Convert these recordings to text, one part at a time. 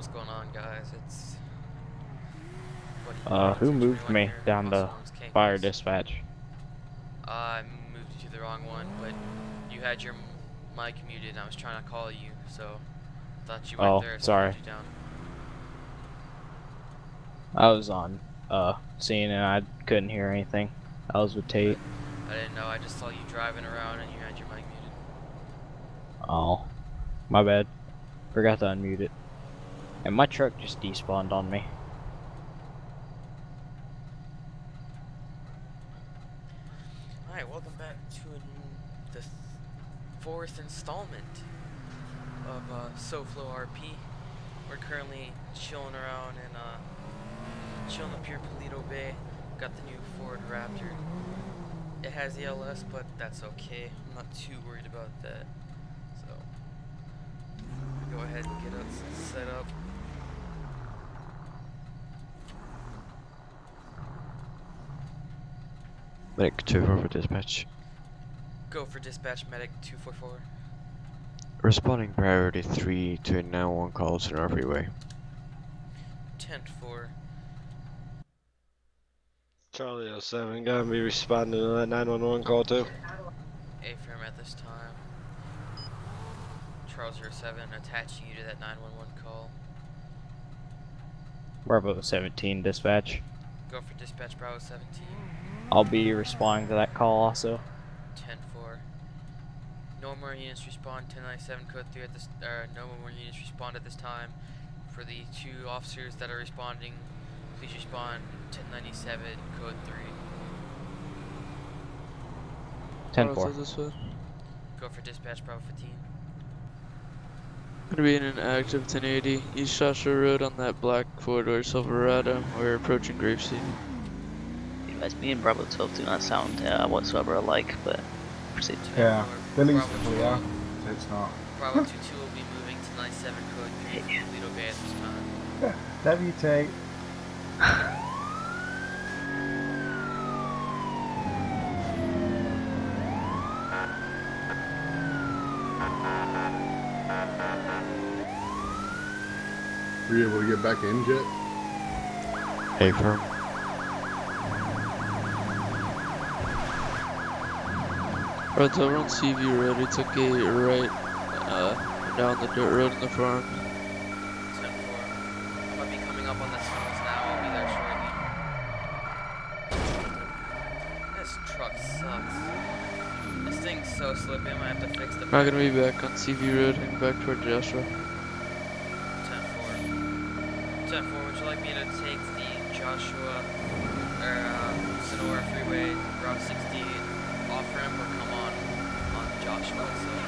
What's going on, guys? It's Who moved 2221 me here, down also to known as fire Cankers. dispatch? I moved you to the wrong one, but you had your mic muted and I was trying to call you, so thought you weren't Oh, there, so I sorry. moved you down. I was on scene and I couldn't hear anything. I was with Tate. I didn't know, I just saw you driving around and you had your mic muted. Oh, my bad. Forgot to unmute it. And my truck just despawned on me. Alright, welcome back to the fourth installment of SoFlo RP. We're currently chilling around and chilling up here in Paleto Bay. Got the new Ford Raptor. It has ELS, but that's okay. I'm not too worried about that. So, go ahead and get us set up. Medic 24 for dispatch. Go for dispatch medic 244. Responding priority 3 to a 911 call to North Freeway. 10-4. Charlie 07, gonna be responding to that 911 call too. A-firm at this time. Charles 07 attaching you to that 911 call. Bravo 17 dispatch. Go for dispatch Bravo 17. I'll be responding to that call also. 10-4. No more units respond. 1097 code 3 at this. No more units respond at this time. For the two officers that are responding, please respond. 1097 code 3. 10-4. Go for dispatch Bravo 15. Gonna be in an active 1080 East Joshua Road on that black four-door Silverado. We're approaching Grapeseed. Guys, me and Bravo 12 do not sound whatsoever alike, but proceed. Yeah, Billy's Bravo clear, 12. so it's not. Bravo 22 will be moving to 97 code 3 from Toledo Bay at this time. Love you, Tate. Were you able to get back in, Jet? Hey, firm. Right, over on CV Road, we took a right down the dirt road in the farm. 10-4. I'm gonna be coming up on the tunnels now. I'll be there shortly. This truck sucks. This thing's so slippy. I might have to fix the. Not gonna be back on CV Road, heading back toward Joshua. 10-4. 10-4. Would you like me to take the Joshua or Sonora Freeway Route 68 off ramp or come on Joshua itself?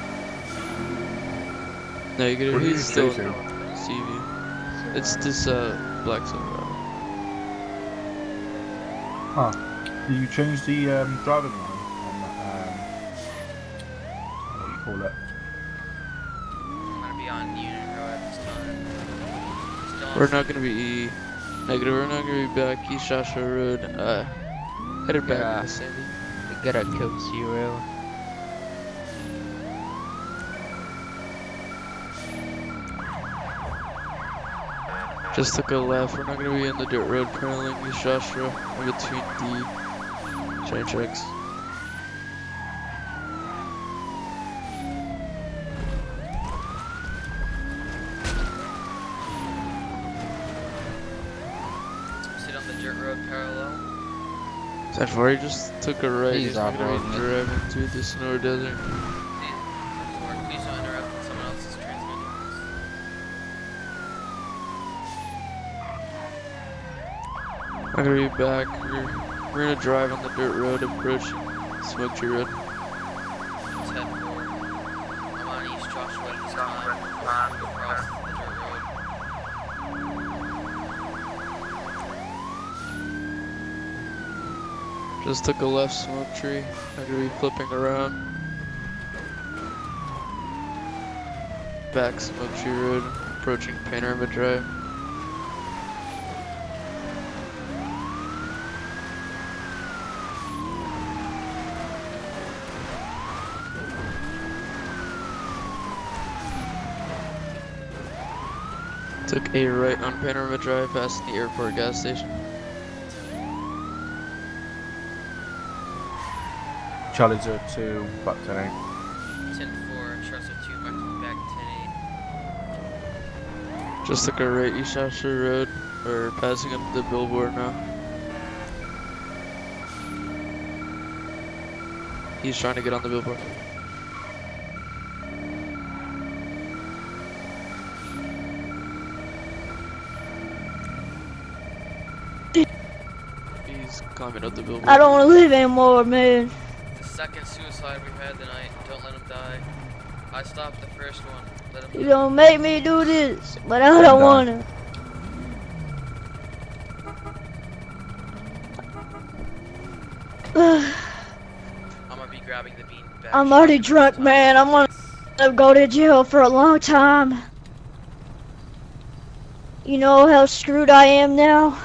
No, you Where gotta do you be still station? CV. It's this black Silverado. Huh. Did you change the driving line on that, what do you call it? I'm gonna be on Union Road at this time. Still on We're not gonna be negative. We're not gonna be back East Joshua Road. Headed back to Sandy. We got a code 0. Just took a left. We're not gonna be in the dirt road paralleling East Joshua in between the train tracks. Sit on the dirt road parallel. 10-4, he just took a right. He's He's not gonna off-roading be it. driving through the Sonora Desert. Please don't interrupt when someone else is transmitting Not gonna be back. We're gonna drive on the dirt road approaching Smoke Tree Road. 10-4. I'm on East Joshua at this time. Across the dirt road. Just took a left Smoke Tree. Not gonna be flipping around. Back Smoke Tree Road, approaching Panorama Drive. Took a right on Panorama Drive past the airport gas station. Charlie 02, back 10-8. 10-4, Charles 2, back 10-8. Just took a right East Shasta Road, or passing up the billboard now. He's trying to get on the billboard. He's climbing up the billboard. I don't want to live anymore, man. The second suicide we had tonight. Don't let him die. I stopped the first one. Let him You don't make me do this, but I don't want to. I'm gonna be grabbing the bean bag. I'm already drunk, man. I'm gonna go to jail for a long time. You know how screwed I am now?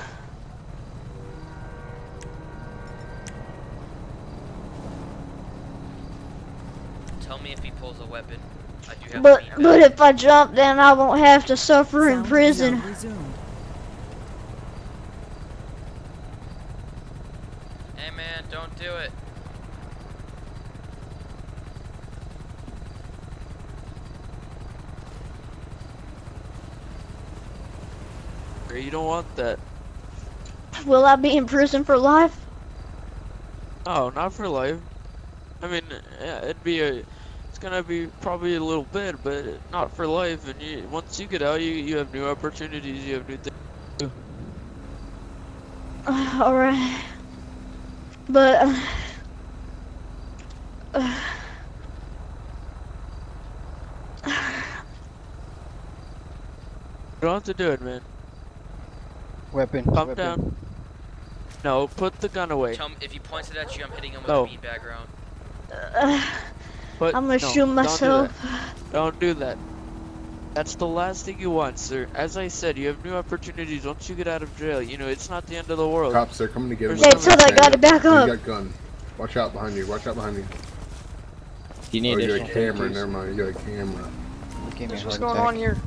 Tell me if he pulls a weapon. I do have But a bean but bag. if I jump, then I won't have to suffer in prison. Hey man, don't do it. You don't want that. Will I be in prison for life? Oh, not for life. I mean, yeah, it's gonna be probably a little bit, but not for life. And once you get out, you have new opportunities, you have new things to do. Alright. But You don't have to do it, man. Weapon. Calm down. No, put the gun away. Tell him if he points it at you, I'm hitting him with No. a bean bag round. But I'm gonna no, shoot myself. Don't do that. That's the last thing you want, sir. As I said, you have new opportunities once you get out of jail. You know, it's not the end of the world. Cops, they're coming to get him. Hey, so I gotta back up. You got gun. Watch out behind you. Watch out behind you. Do you need Oh, you got a additional camera. safeties? Never mind. You got a camera. What's going on here?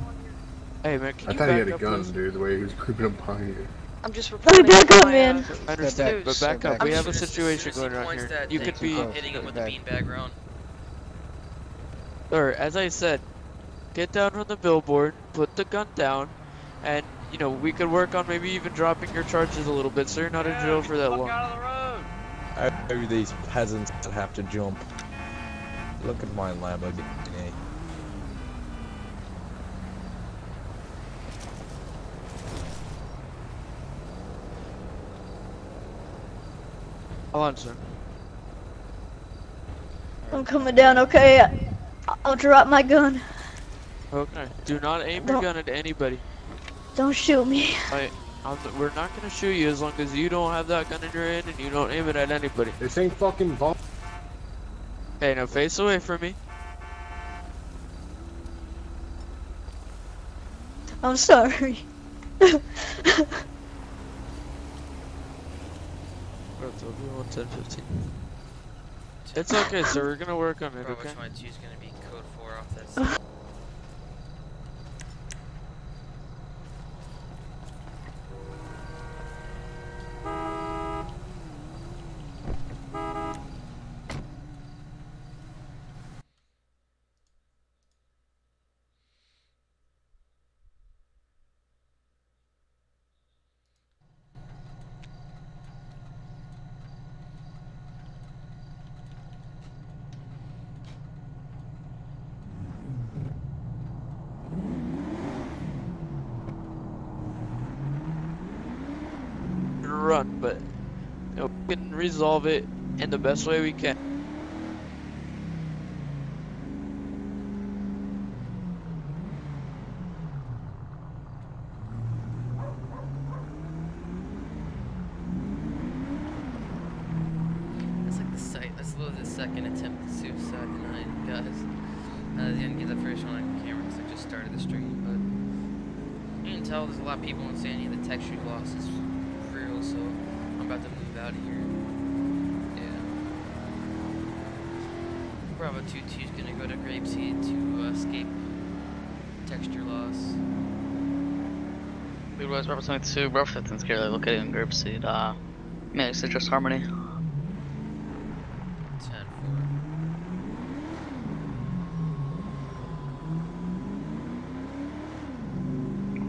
Hey, man, can I you thought he back had a up, gun, please? dude. The way he was creeping up behind you. I'm just Hey, reporting. back up, my, man. I understand, but back up. We have a situation As soon as going he on points here. that You thing, could be, I'm hitting him with a bean bag round. sir, as I said, get down from the billboard, put the gun down, and, you know, we could work on maybe even dropping your charges a little bit, so you're not in jail for that long. I know these peasants that have to jump. Look at my Lamborghini. Hold on, sir. I'm coming down, okay? I'll drop my gun. Okay. Do not aim your gun at anybody. Don't shoot me. We're not gonna shoot you as long as you don't have that gun in your hand and you don't aim it at anybody. This ain't fucking vault. Hey, now face away from me. I'm sorry. It's okay, sir. We're gonna work on it, Bravo okay? 22 is gonna be code 4 off that side. Run, but you know, we can resolve it in the best way we can. That's like that's literally the second attempt at suicide tonight, guys. I didn't get the first one on camera because I just started the stream, but you can tell there's a lot of people in Sandy. The texture loss is real, so I'm about to move out of here. Yeah. Bravo 22 is gonna go to Grapeseed to escape texture loss. Good was Bravo 22, Bravo 15 scarcely located in group seat. Yeah, Citrus Harmony. 10-4.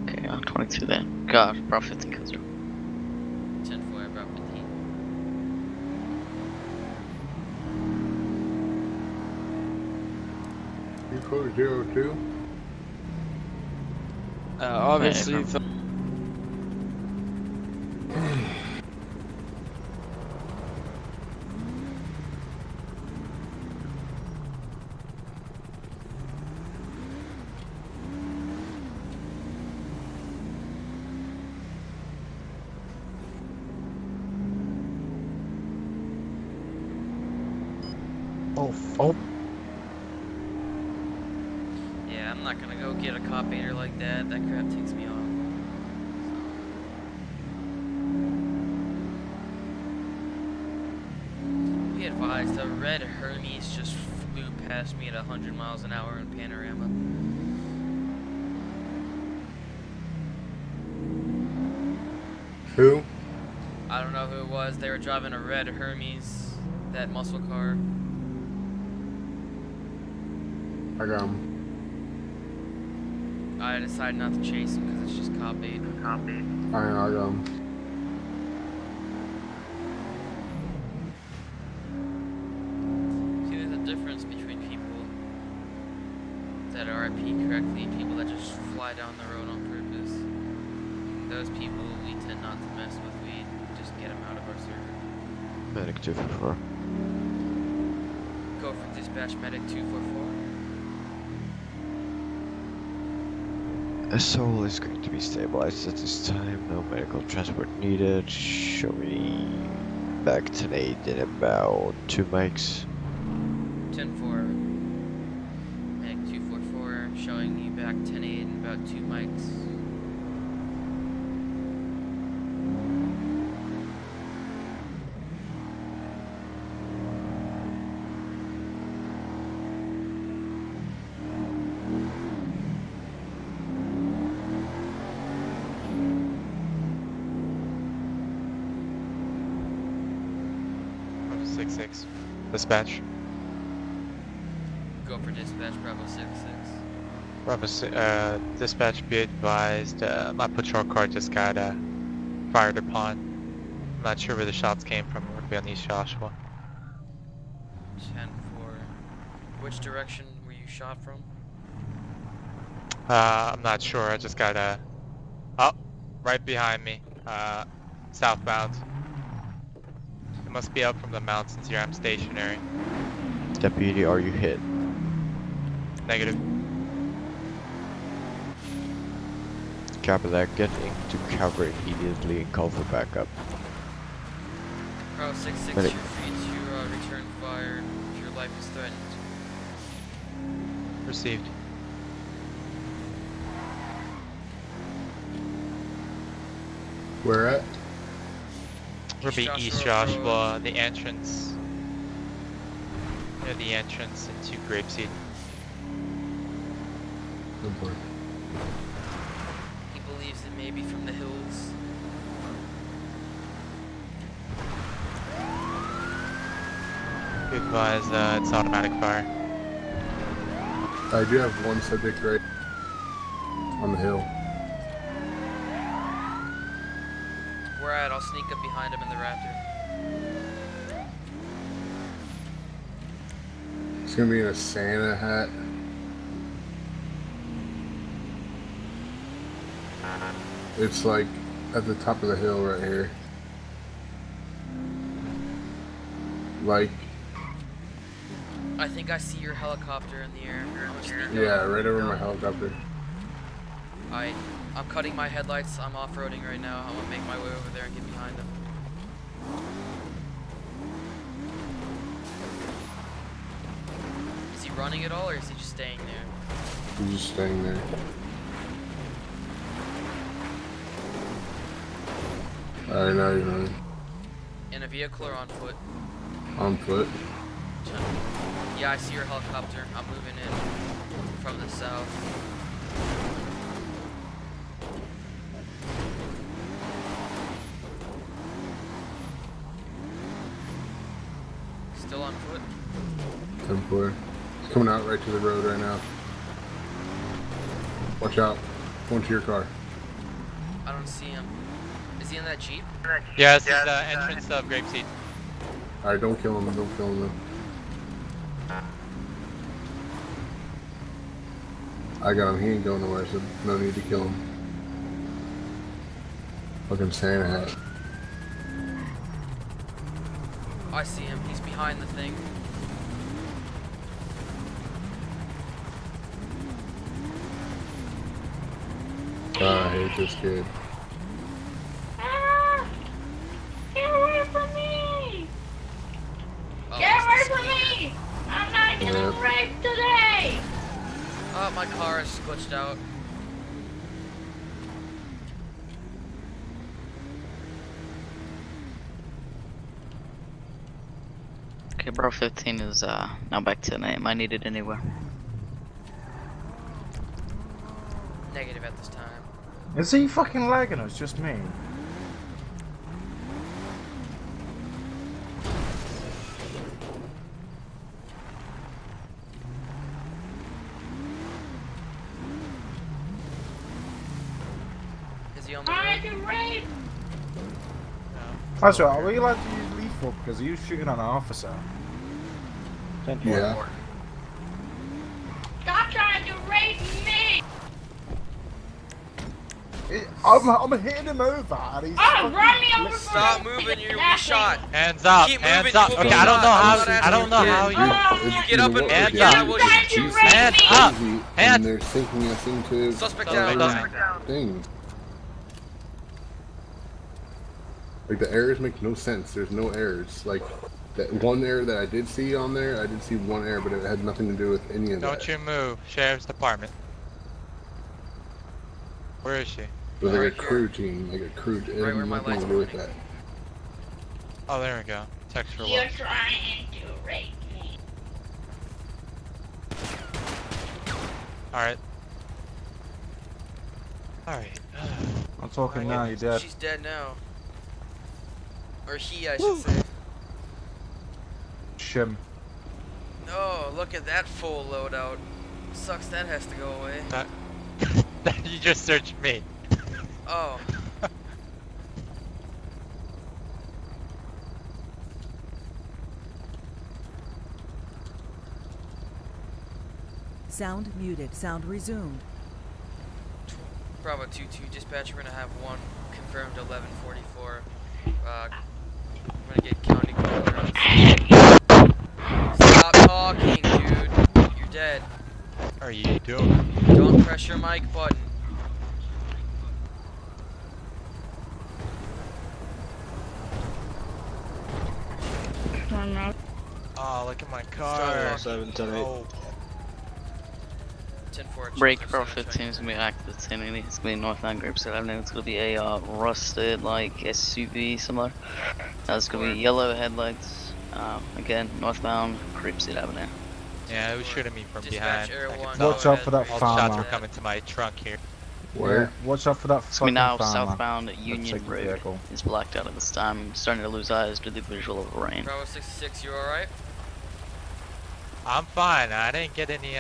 Okay, 22 then. God, Bravo 15 kills her. 10-4, Bravo 15. You code 02? Obviously, Yeah, if- Oh, Yeah, I'm not gonna go get a cop aider like that. That crap takes me off. So. Be advised, a red Hermes just flew past me at 100 miles an hour in Panorama. Who? I don't know who it was. They were driving a red Hermes, that muscle car. I got him. I decided not to chase him because it's just cop bait. I got him. See, there's a difference between people that RIP correctly and people that just fly down the road on purpose. Those people we tend not to mess with. We just get them out of our server. Medic 244. Go for dispatch medic 244. A soul is going to be stabilized at this time. No medical transport needed. Show me back to Nate in about 2 mics. 10-4. Medic 244 showing you back 10-8 in about 2 mics. Dispatch. Go for dispatch Bravo 66. Dispatch, be advised, my patrol car just got fired upon. I'm not sure where the shots came from. It would be on East Joshua. 10-4. Which direction were you shot from? I'm not sure. I just got oh, right behind me. Southbound. It must be up from the mountains here. I'm stationary. Deputy, are you hit? Negative. Copy that. Get into cover immediately and call for backup. Bravo 66, Medic. you're free to return fire if your life is threatened. Received. Where at? We'll be East Joshua, the entrance. Near the entrance into Grapeseed. Good boy. He believes it may be from the hills. Be advised, it's automatic fire. I do have one subject right on the hill. Where at? I'll sneak up behind him in the Raptor. It's gonna be in a Santa hat. It's like at the top of the hill right here. Like, I think I see your helicopter in the air. I'm gonna sneak yeah, up. right over my helicopter. I'm cutting my headlights. I'm off-roading right now. I'm gonna make my way over there and get behind him. Is he running at all, or is he just staying there? I'm just staying there. Alright, now you're running. In a vehicle or on foot? On foot. Yeah, I see your helicopter. I'm moving in from the south. 10-4. He's coming out right to the road right now. Watch out. Going to your car. I don't see him. Is he in that Jeep? Yeah, this is the entrance of Grapeseed. Alright, don't kill him. Don't kill him though. I got him. He ain't going nowhere, so no need to kill him. Fucking Santa hat. I see him. He's behind the thing. I hate this kid. Get away from me! Oh, Get away from me! I'm not getting raped today! Oh, my car is glitched out. Okay, bro, 15 is now back to name. I need it anywhere. Negative at this time. Is he fucking lagging us? Just me? Is he on the I road? can rape! That's right. Are we allowed to use lethal because he was shooting on an officer? Yeah. Stop trying to rape me! I'm hitting him over and he's Oh, run me over! Stop moving, you'll be shot. Hands up, Keep hands moving, up. you will be Okay, I don't know shot. how. I don't know how you. You get up and Hands yeah, up. I will Trying shoot. to rape Hands me! up. And Hands. they're sinking us into Suspect Suspect down. down. thing. Like the errors make no sense. There's no errors. Like that one error that I did see on there, I did see one error, but it had nothing to do with any of that. Don't you move, Sheriff's Department. Where is she? It was like a crew team, like a crew. It Right had where my nothing lights to do with that. Oh, there we go. Text for You're one. trying to rape me. Alright. Alright. I'm talking now, you're dead. She's dead now. Or he, I should say. Shim. Oh, look at that full loadout. Sucks that has to go away. You just searched me. Oh. Sound muted. Sound resumed. Bravo 2-2 dispatch, we're gonna have one confirmed 11:44. I'm gonna get county coroner. Stop talking, dude. You're dead. What are you doing? Don't press your mic button. Oh, look at my car. 7, 10, 8. Oh. 10-4. Break Pro 15 is gonna be active 10. It's gonna be northbound Grapeseed Avenue. It's gonna be a rusted like SUV similar. It's gonna be yellow headlights. Again, northbound Grapeseed Avenue. Yeah, it was shooting me from behind. Watch out for that All the shots farmer. were coming to my trunk here. Where? Yeah, watch out for that It's gonna be now farmer. southbound That's Union like a Road. vehicle. It's blacked out at this time. I'm starting to lose eyes due to the visual of rain. Bravo 66, you alright? I'm fine. I didn't get any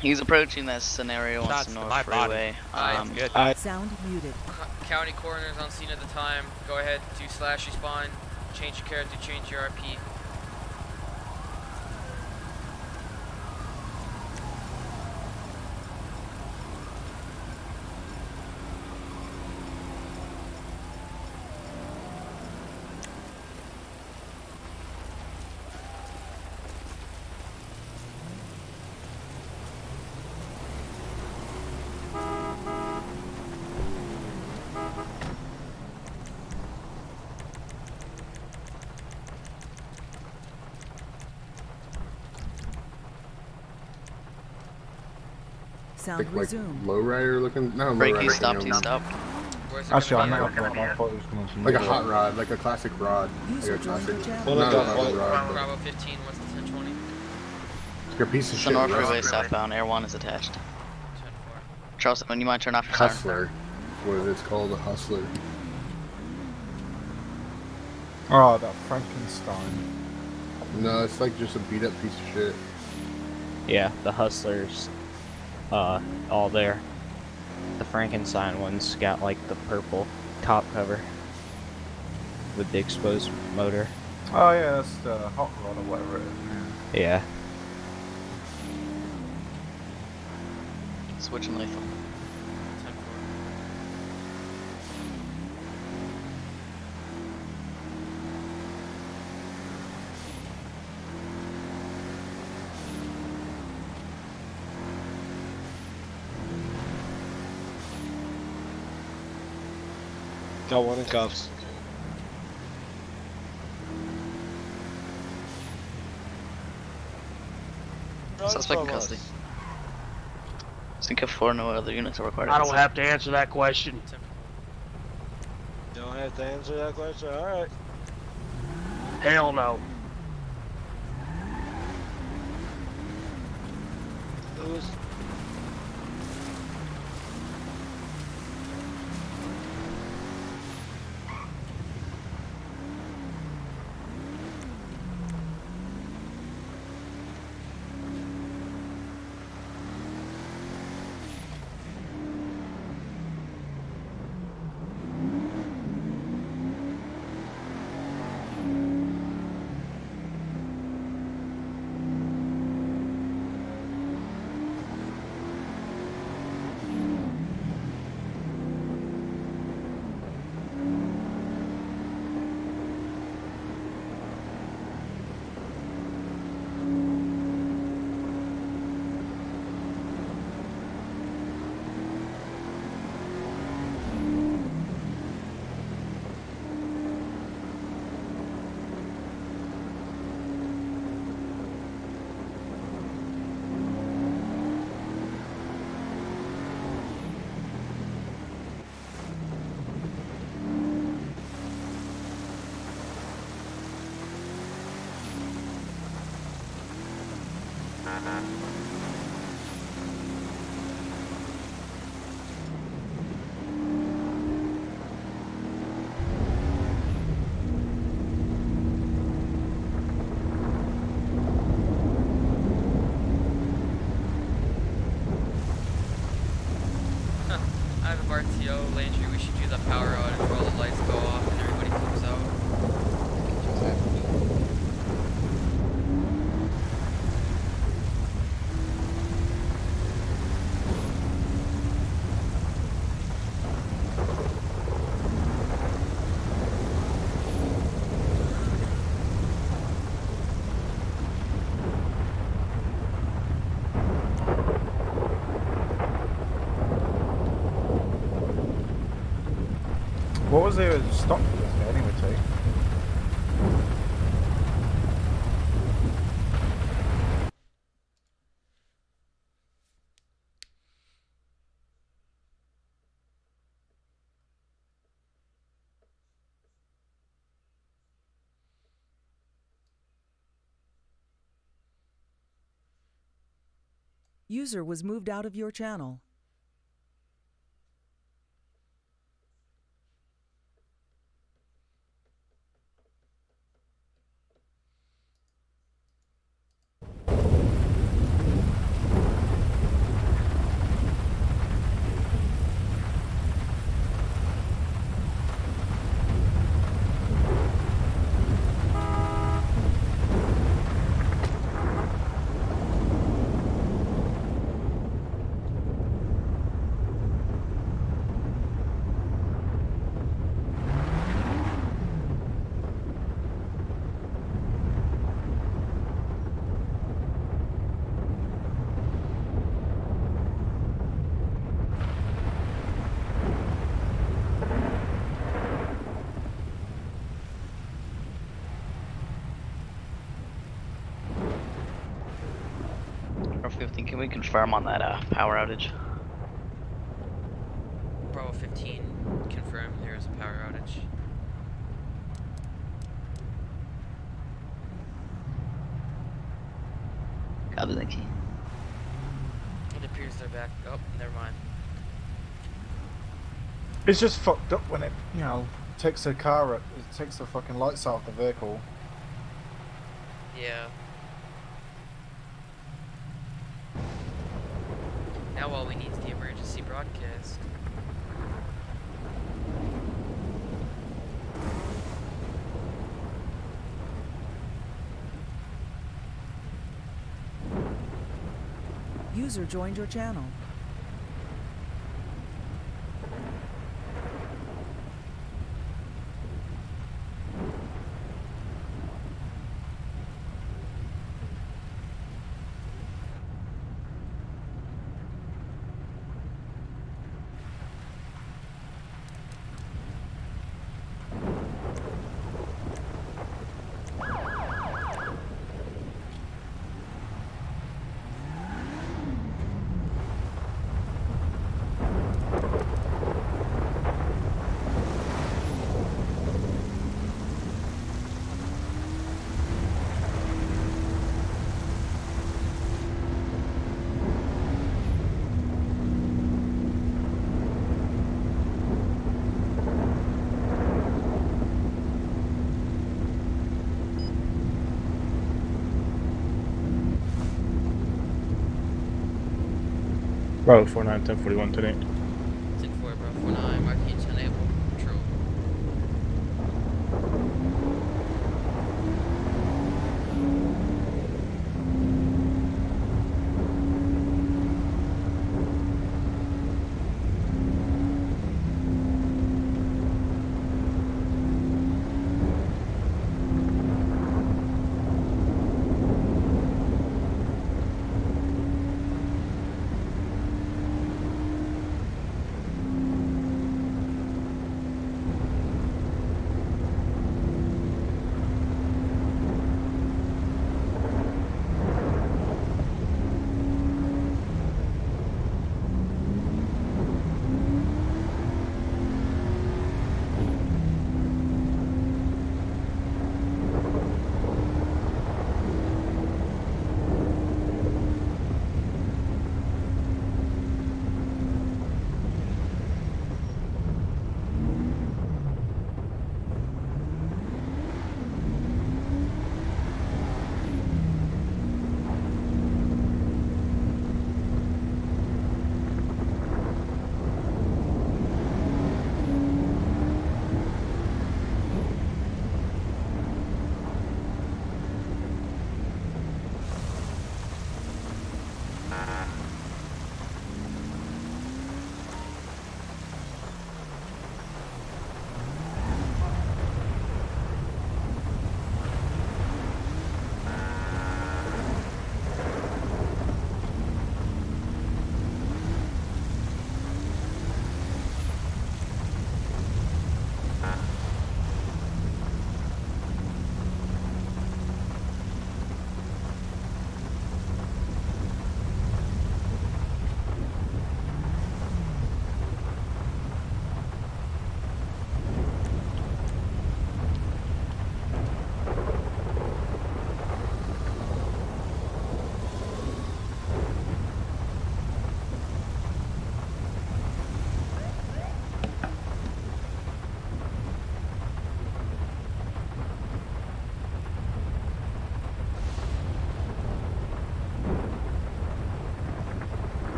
He's approaching that scenario on shots some to North my body. Freeway. Good. Sound muted. County coroner's on scene at the time. Go ahead, do /respawn. Change your character, change your RP. Sound Like resumed. lowrider looking? No, Break, lowrider. he stopped, he stopped. Actually, I'm not gonna I thought it was coming from Like a the hot road. rod, like a classic rod. User Like a joined classic. your Not channel. a rod, but Bravo 15, what's the 1020? like a piece of It's shit. the North rod. Freeway southbound. Air 1 is attached. 10-4. Charles, when you mind turn off your siren? Hustler. What it's called, a hustler. Oh, that Frankenstein. No, it's like just a beat up piece of shit. Yeah, the Hustlers, all there. The Frankenstein one's got like the purple top cover with the exposed motor. Oh yeah, that's the hot rod or whatever it is. Yeah. Switching lethal. Got one in cuffs. Suspect in custody. Sync of 4, no other units are required. I don't have to answer that question. Don't have to answer that question. All right. Hell no. Who's Out of RTO, Landry, we should do the power outage where all the lights go off and everybody comes out. What was there to stop this anyway, T? User was moved out of your channel. Bravo 15, can we confirm on that power outage? Bravo 15, confirm there is a power outage. Copy, thank you. It appears they're back. Oh, never mind. It's just fucked up when it, you know, takes the car up, it takes the fucking lights out of the vehicle. Yeah. Now all we need is the emergency broadcast. User joined your channel. Bravo 49, 1041 today. 10-4, bro. 49, marking 10 able. True.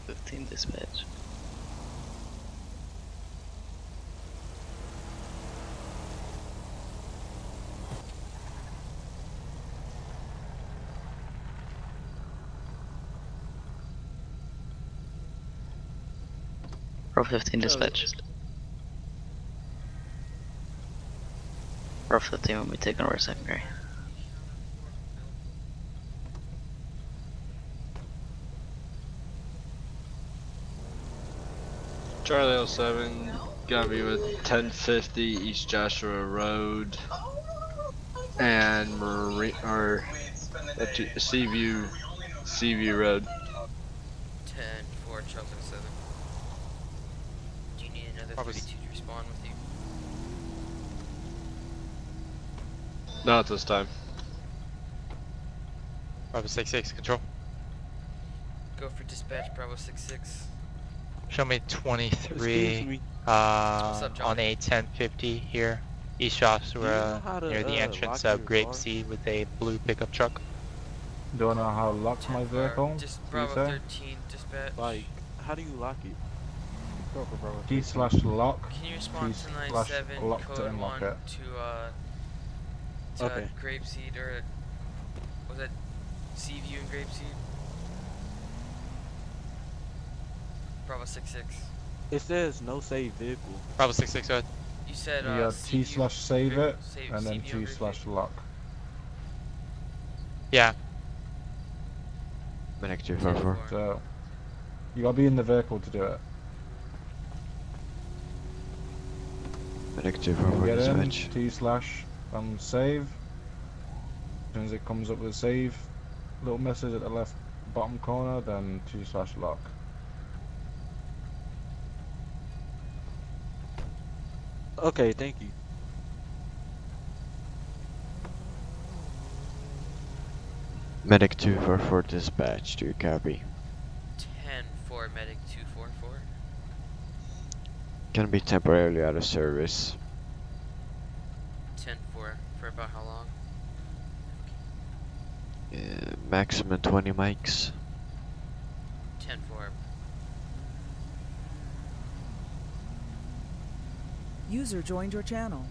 15 dispatch. Bravo 15 dispatch. Bravo 15 will be taken over secondary. Charlie 07, got me with 1050 East Joshua Road and Seaview Road. 10-4, Charles 07. Do you need another Probably 32 to respond with you? Not this time. Bravo 66, control. Go for dispatch, Bravo 66. Show me 23 Excuse me. up, on a 1050 here. East Joshua how to, near the entrance lock of your Grape car? Seed with a blue pickup truck. Don't know how to lock my vehicle. Just you Bravo say? 13, dispatch. Like, how do you lock it? Go for Bravo. T/lock. Can you respond to T/lock 97 lock to code unlock 1 it. to Okay. Grapeseed, or was it Seaview and Grapeseed? Bravo 66. It says no save vehicle. Bravo 66, go ahead. You said Yeah, Seaview, T/save it, save and then Seaview and T/lock. Yeah. Medic 244. So, you gotta be in the vehicle to do it. Medic 244 Get in, dispatch. T/save. As soon as it comes up with save, little message at the left bottom corner, then T/lock. Okay, thank you. Medic 244 dispatch, do you copy? 10-4, medic 244. Gonna be temporarily out of service. 10-4, for about how long? Maximum 20 mics. 10-4. User joined your channel.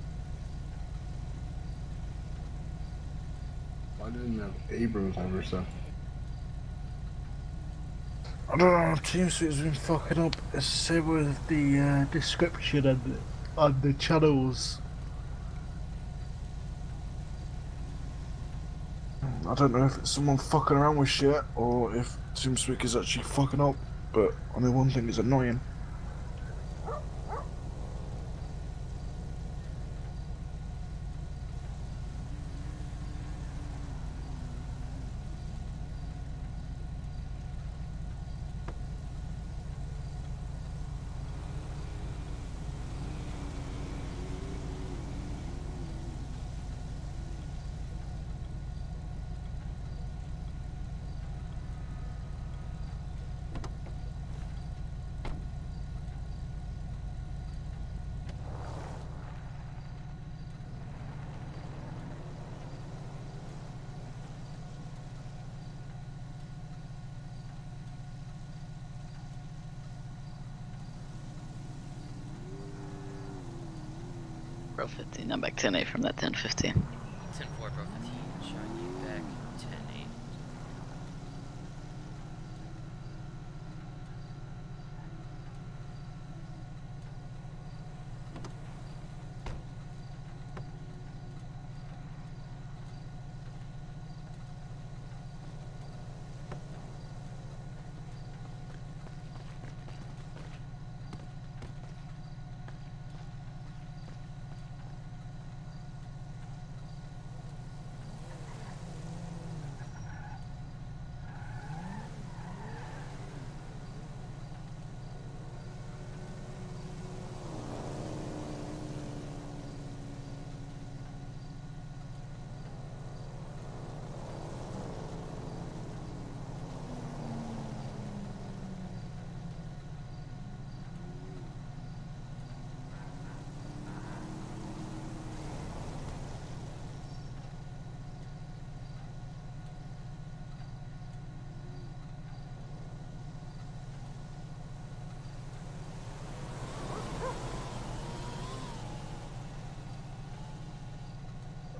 Why didn't have Abrams over stuff? I don't know, TeamSpeak's been fucking up, say with the description and the channels. I don't know if it's someone fucking around with shit or if TeamSpeak is actually fucking up, but I know one thing is annoying. Bro 15, I'm back 10-8 from that 10-15. 10-4, Bro 15, showing you back 10-8.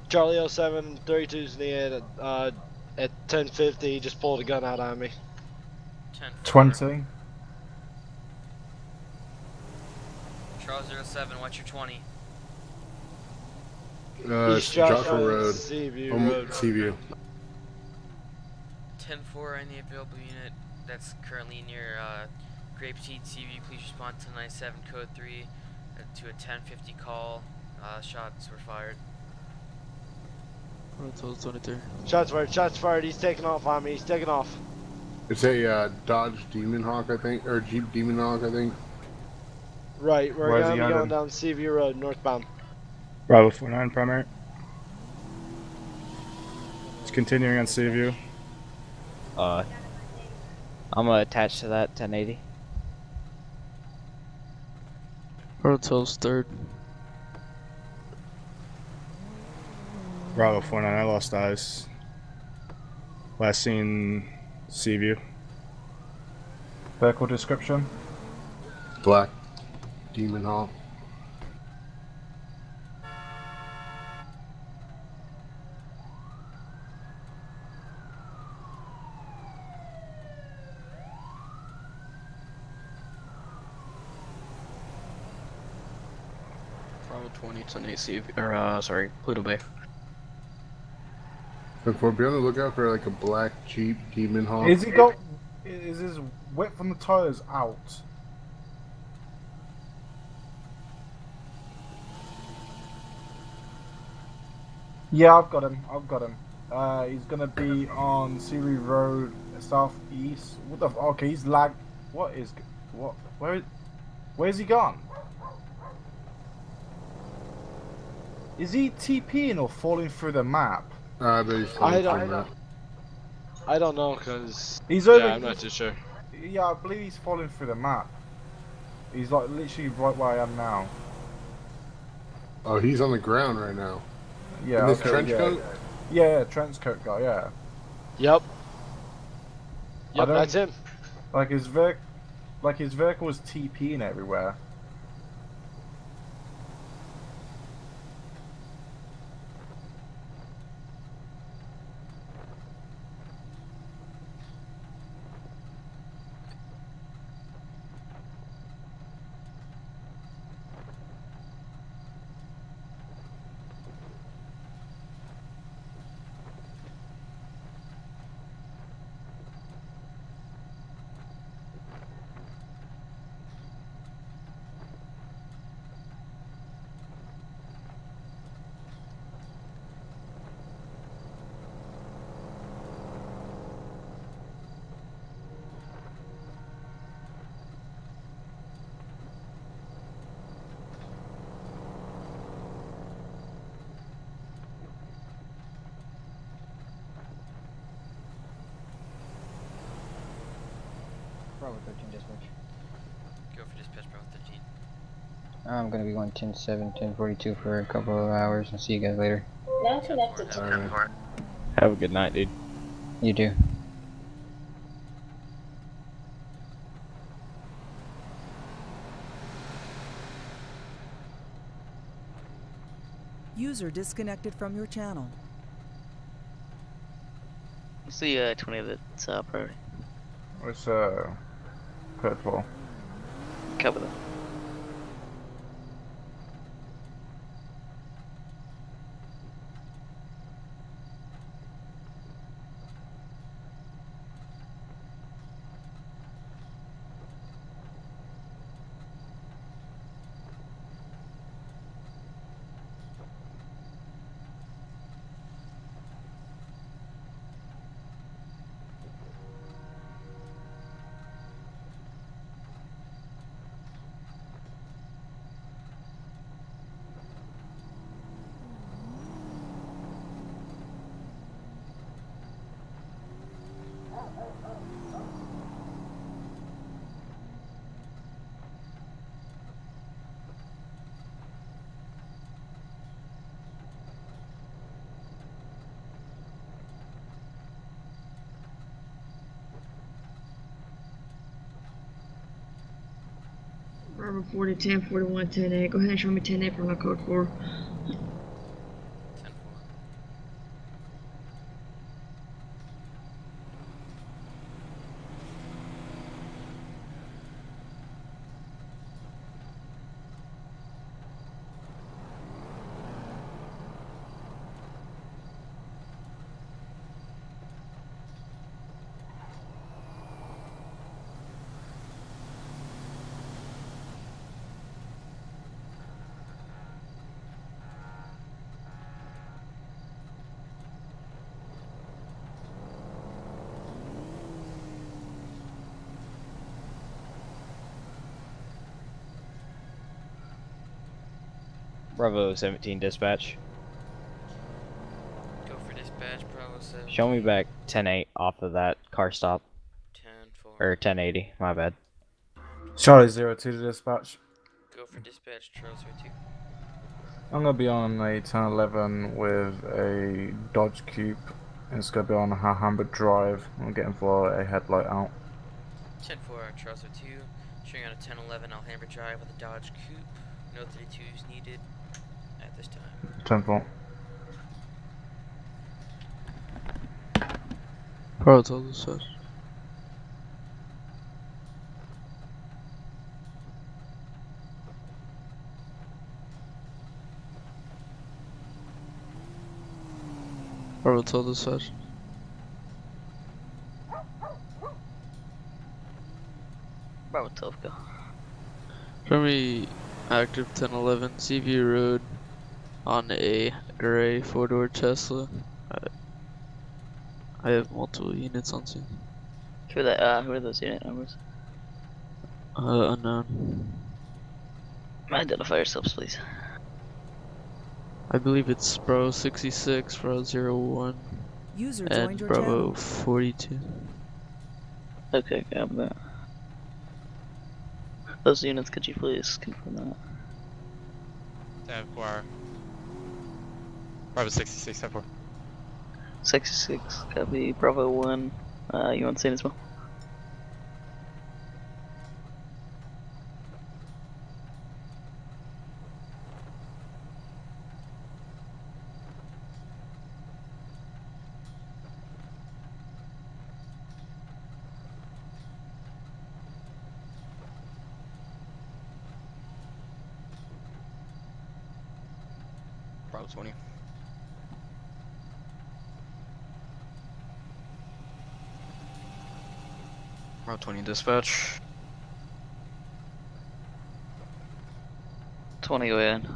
Charlie 07, 32's in the air at 10:50. He just pulled a gun out on me. 20. Charles 07, what's your 20? East Joshua Joshua Road. Seaview Road. Seaview. 10-4, any available unit that's currently near Grape Seed CV, please respond to 97 code 3 to a 1050 call. Shots were fired. Total 23. Shots fired. He's taking off on me. He's taking off. It's a Dodge Demon Hawk, I think, or Jeep Demon Hawk, I think. Right, we're Where's gonna he be going headed? down Seaview Road, northbound. Bravo 49 primary. It's continuing on Seaview. I'm gonna attach to that 1080. Hotel's 3rd. Bravo 49, I lost eyes. Last seen Seaview. Vehicle description. Black Demon Hawk. Bravo 20, it's an AC, or sorry, Pluto Bay. Look for, be on the lookout for like a black Jeep Demon Hawk. Is his width on the tires out? Yeah, I've got him. He's gonna be on Siri Road, southeast. What the? Okay, he's lagged. Where's he gone? Is he TPing or falling through the map? I don't know, cause He's over. yeah, I'm not too sure. Yeah, I believe he's falling through the map. He's like literally right where I am now. Oh, he's on the ground right now. Yeah. In this okay, trench yeah. coat? Yeah, trench coat guy. Yeah. Yep, that's him. Like his vehicle was TPing everywhere. Bravo 13 dispatch. Go for dispatch, Bravo 13. I'm gonna be going 10-7, 10-42 for a couple of hours, and see you guys later. Now to left at 10. Have a good night, dude. You too. User disconnected from your channel. What's the 20 that's priority? It's purple. Cover that. Bravo 40, 10, 41, 10, 8. Go ahead and show me 10, 8 from the code 4. 10-4. Bravo 17 dispatch. Go for dispatch, Bravo 7. Show me back 10-8 off of that car stop. 10-4. Or 1080, my bad. Charlie 02 to dispatch. Go for dispatch, Charles 02. I'm gonna be on a 1011 with a Dodge Coupe. It's gonna be on a Hamburg Drive. I'm getting for a headlight out. 10-4, Charles 02. Showing on a 1011 Alhambra Drive with a Dodge Coupe. No 32s needed at this time. 10-4. Bravo 12 dispatch. Bravo 12 dispatch. Bravo 12, go. Show me active 1011 CV Road on a gray 4-door Tesla. I have multiple units on scene. Who are those unit numbers? Unknown. Identify yourselves, please. I believe it's Bravo 66, Bravo 01, User and joined your Bravo channel. 42. Okay, got that. Those units, could you please confirm that? 10-4. Bravo 66, 10-4. 66, copy. Bravo 1, you want to see it as well? Bravo 20. Bravo 20 dispatch. 20, go ahead.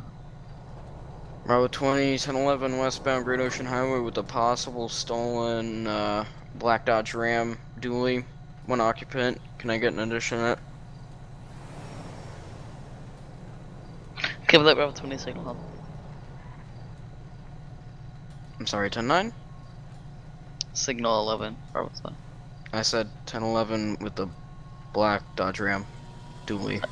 Bravo 20, 1011 westbound Great Ocean Highway with a possible stolen black Dodge Ram dually. One occupant. Can I get an addition to that? Give that Bravo 20 signal help. I'm sorry, 10-9? Signal 11, Bravo 7. I said 1011 with the black Dodge Ram dually.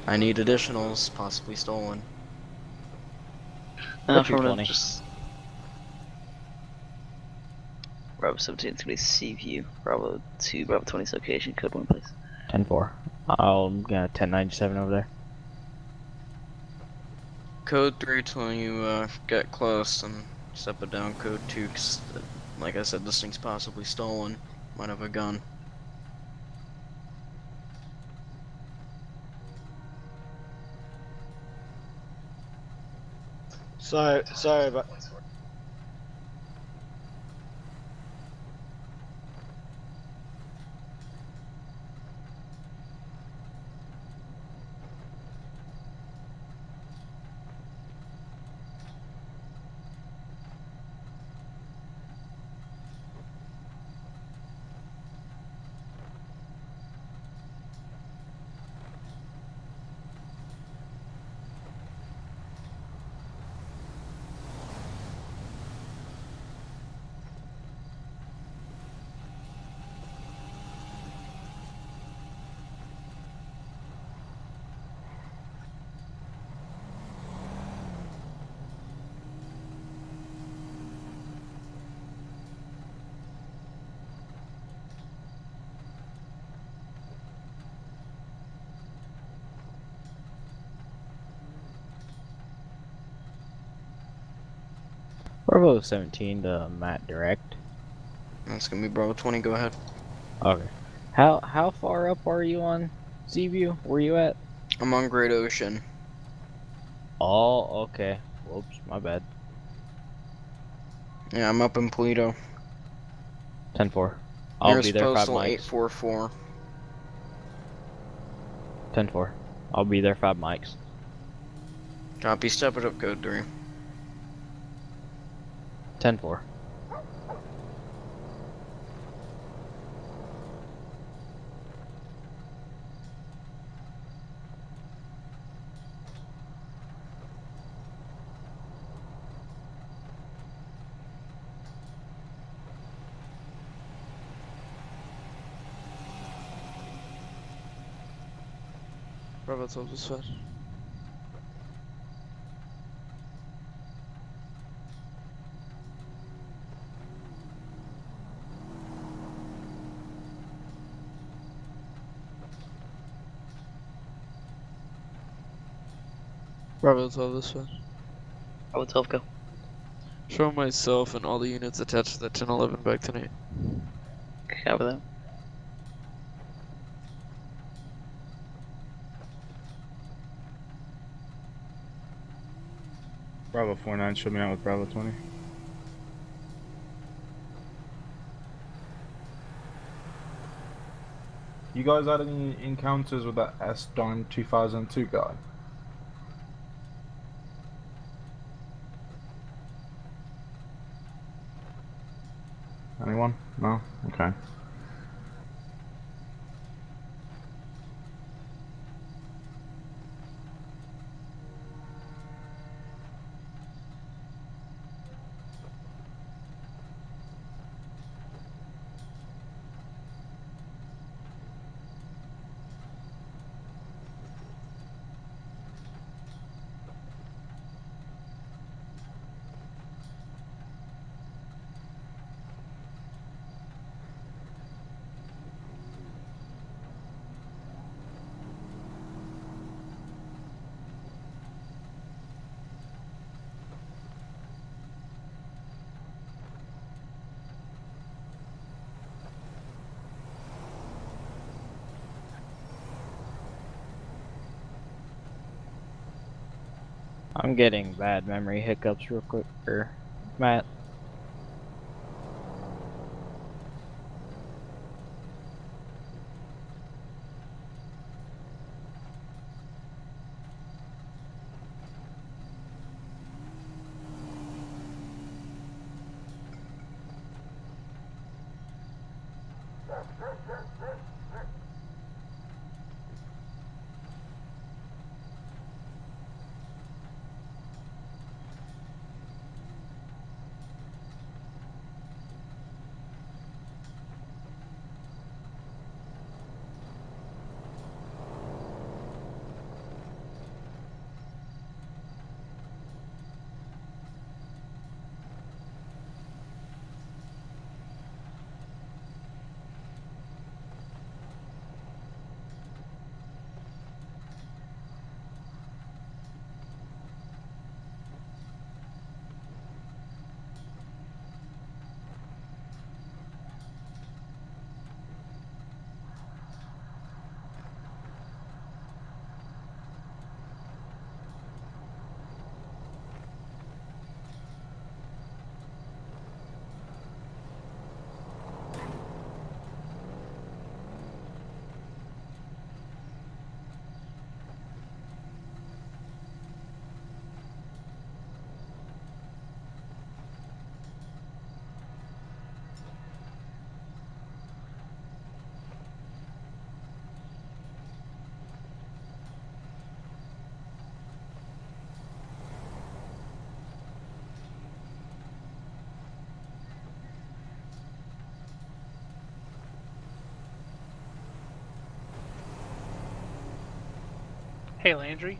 I need additionals, possibly stolen. From 20. Bravo 17 is going to be Seaview. Bravo 2, Bravo 20's location, code 1, please. 10-4. I'll get 1097 over there. Code 3 telling you get close and step it down. Code 2, 'cause, like I said, this thing's possibly stolen. Might have a gun. Sorry about. Bravo 17 to Matt Direct. That's gonna be Bravo 20, go ahead. Okay. How far up are you on Seaview? Where you at? I'm on Great Ocean. Oh, okay. Whoops, my bad. Yeah, I'm up in Polito. 10-4. I'll be there 5 postal mics. 844. 10-4. I'll be there 5 mics. Copy, step it up, code 3. 10-4. Bravo 12 is fine. Bravo 12 is fine. Bravo 12, go. Show myself and all the units attached to the 1011 back tonight. Cover that. Bravo 49, show me out with Bravo 20. You guys had any encounters with that S-Dime 2002 guy? Anyone? No? Okay. I'm getting bad memory hiccups real quick, Matt. Hey, Landry.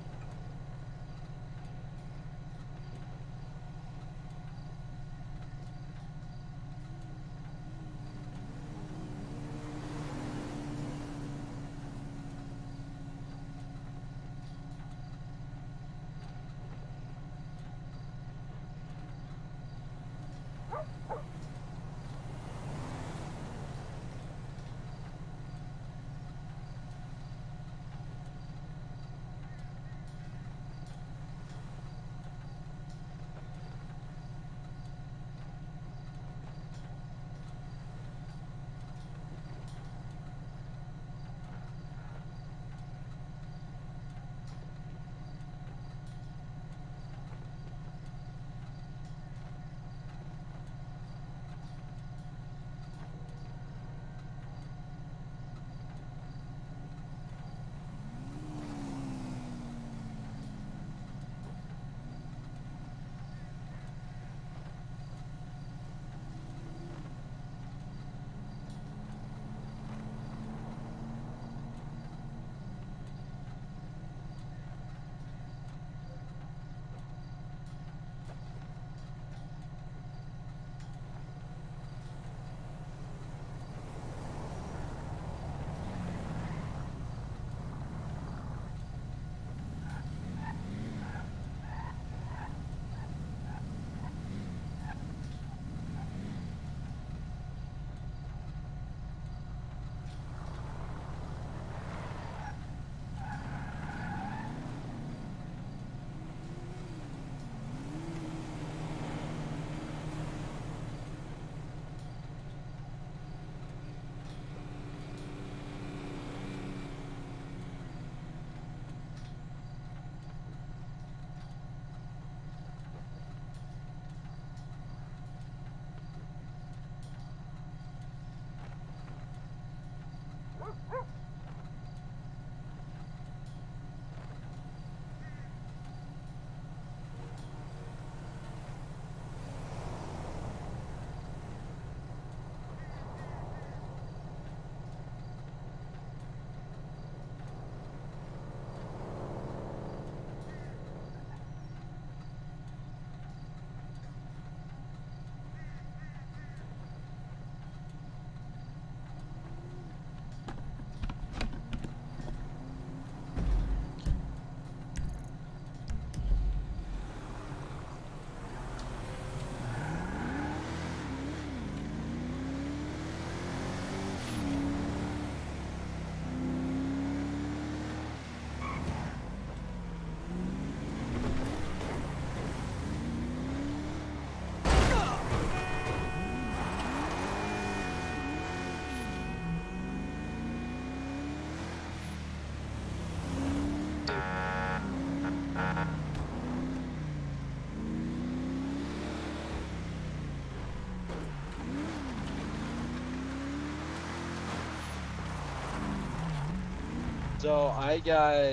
So I got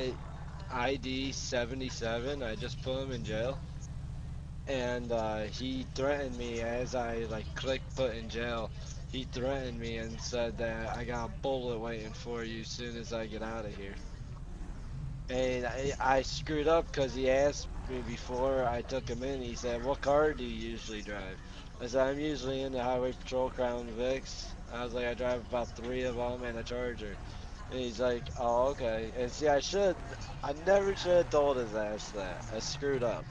ID 77. I just put him in jail. And he threatened me as I like clicked put in jail. He threatened me and said that I got a bullet waiting for you as soon as I get out of here. And I screwed up because he asked me before I took him in. He said, "What car do you usually drive?" I said, "I'm usually in the Highway Patrol Crown Vics." I was like, "I drive about 3 of them and a Charger." And he's like, "Oh, okay." And see, I never should have told his ass that. I screwed up.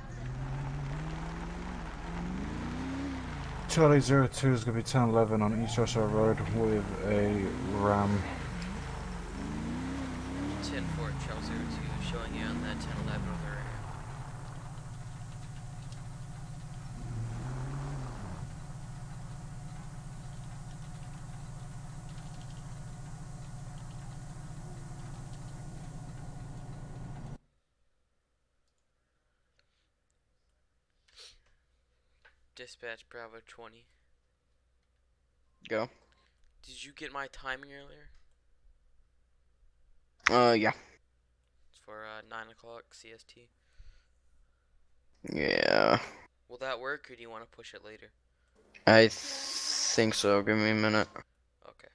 Charlie 02 is going to be 1011 on East Joshua Road with a Ram. 10-4 Charles 02 showing you on that 1011 with a ram. Dispatch Bravo 20. Go. Did you get my timing earlier? Yeah. It's for 9 o'clock CST. Yeah. Will that work, or do you want to push it later? I think so. Give me a minute. Okay.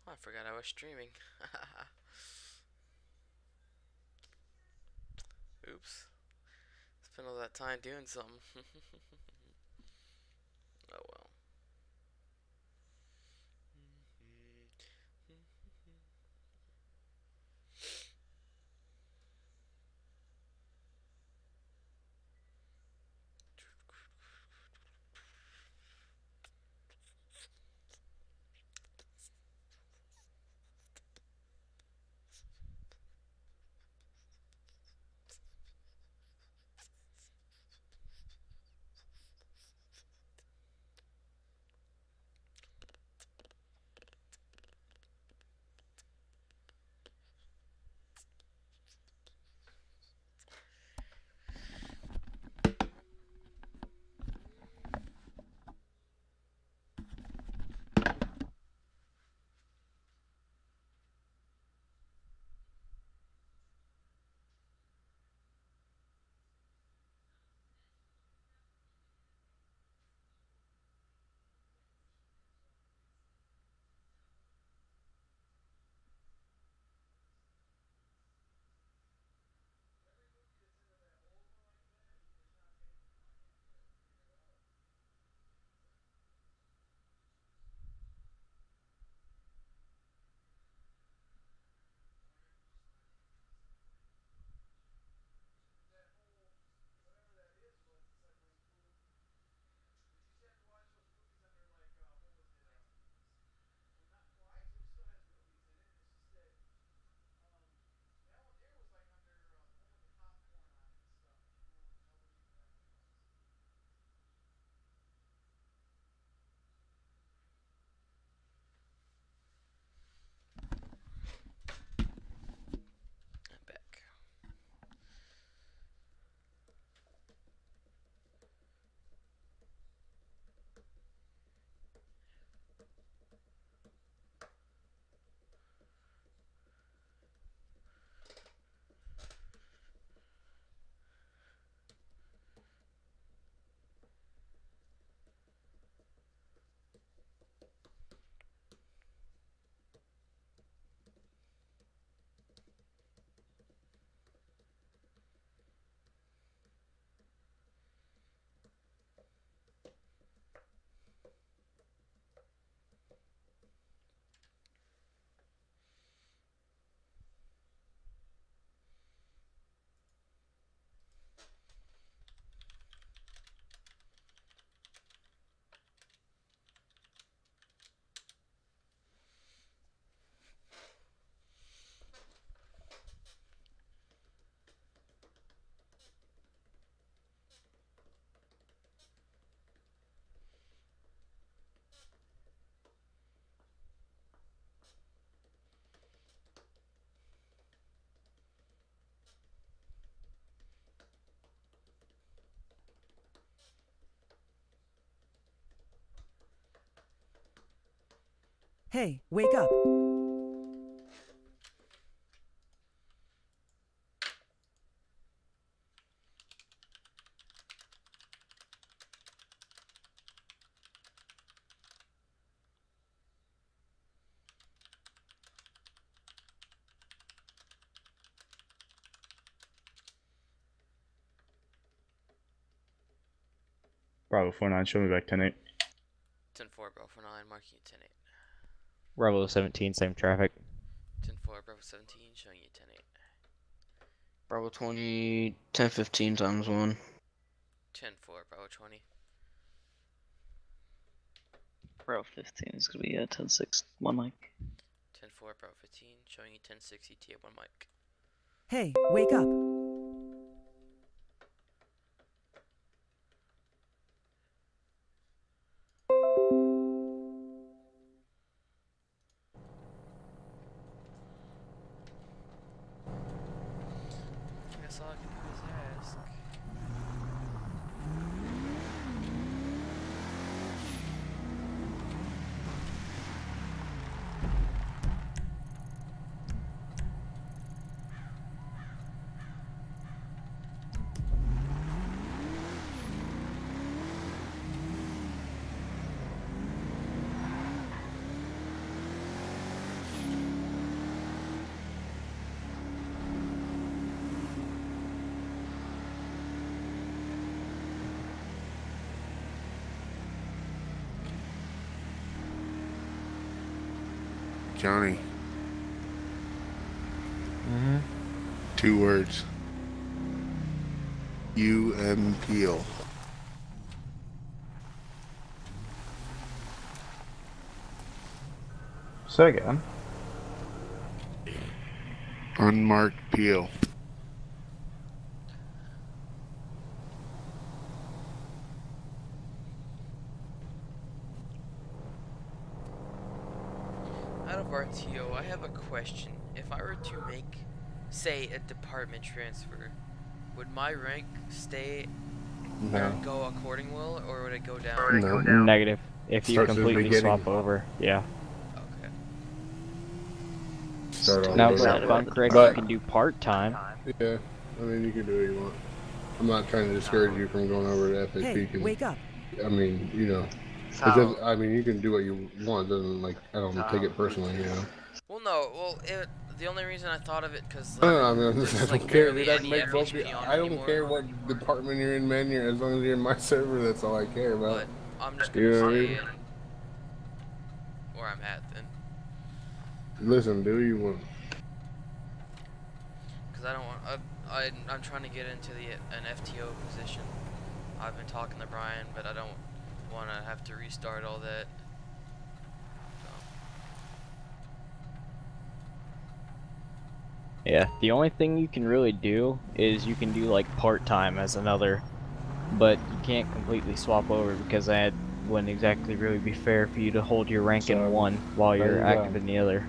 Oh, I forgot I was streaming. Oops. Spent all that time doing something. Oh well. Hey, wake up. Bravo 49, show me back 10-8. 10-4, Bravo 49, marking you 10-8. Bravo 17, same traffic. 10-4, Bravo 17, showing you 10-8. Bravo 20, 10-15 times 1. 10-4, Bravo 20. Bravo 15 is going to be 10-6, 1 mic. 10-4, Bravo 15, showing you 10-6 ETA, 1 mic. Hey, wake up. I guess all I can do is ask. Johnny. Mm-hmm. 2 words. Peel. Say again. Unmarked peel. Out of RTO, I have a question. If I were to make, say, a department transfer, would my rank stay No. go according will, or would it go down? No. Negative. If you Starts at the completely beginning. swap over, yeah. Okay. Start all Now, over. if I'm correct, But- you can do part-time. Yeah, I mean, you can do what you want. I'm not trying to discourage you from going over to FHP. Hey, 'cause, wake up. I mean, you know, I mean, you can do what you want. Doesn't like I don't take it personally, you know. Well, no. Well, the only reason I thought of it because No, I mean, I there's don't like care. barely Dude, I any make both. FHP on I don't anymore. care what department you're in, man. As long as you're in my server, that's all I care about. But I'm just You gonna know what I say mean? where I'm at then, Listen, do what you want. because I don't want. I'm trying to get into an FTO position. I've been talking to Brian, but I don't want to have to restart all that. Yeah, the only thing you can really do is you can do like part-time as another, but you can't completely swap over because that wouldn't exactly really be fair for you to hold your rank in one while there you're you active go. in the other.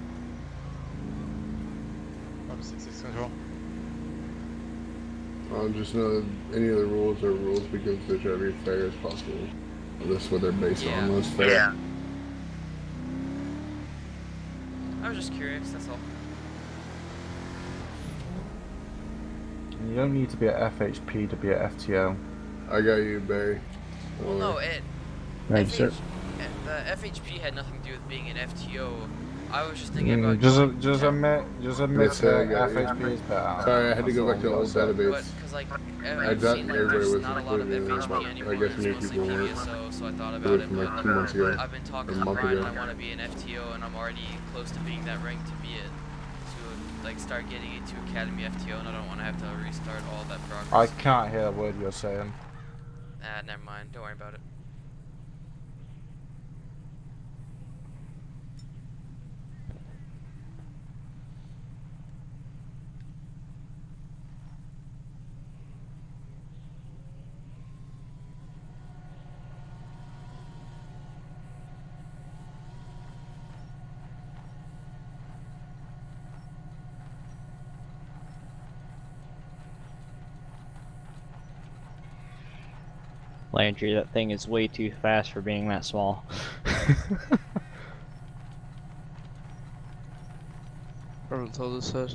Bravo 66 control. Just know that any other rules are rules because they try to be fair as possible. That's what they're based on. That's fair. Yeah. I was just curious. That's all. You don't need to be at FHP to be at FTO. I got you, Barry. Well, no, it. Thank you, sir. The FHP had nothing to do with being an FTO. I was just thinking about. Just admit Yes, that sir, I got you. FHP is better. Sorry, I had to go That's back to the all old I'm gonna say. database. Because like I I've thought seen like everybody there's was not a lot of included in it, FHP but anymore. I guess It's new mostly people weren't. PVSO, so I thought It about was it. from like But 2 months ago. I've been talking or a to month Brian, ago. and I want to be an FTO, and I'm already close to being that rank to be it. To like start getting into Academy FTO, and I don't want to have to restart all that progress. I can't hear a word you're saying. Never mind. Don't worry about it. Landry, that thing is way too fast for being that small. Bravo 12 dispatch.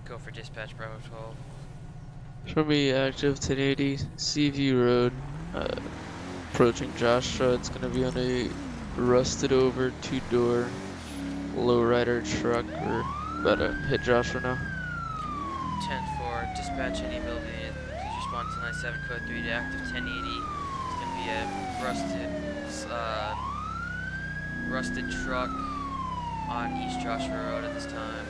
Go for dispatch, Bravo 12. Show me active 1080 Seaview Road. Approaching Joshua. It's gonna be on a rusted over 2-door lowrider truck. We're about to hit Joshua now. 10-4, dispatch any ability. Please respond to 97 code 3 to active 1080. It's gonna be a rusted truck on East Joshua Road at this time.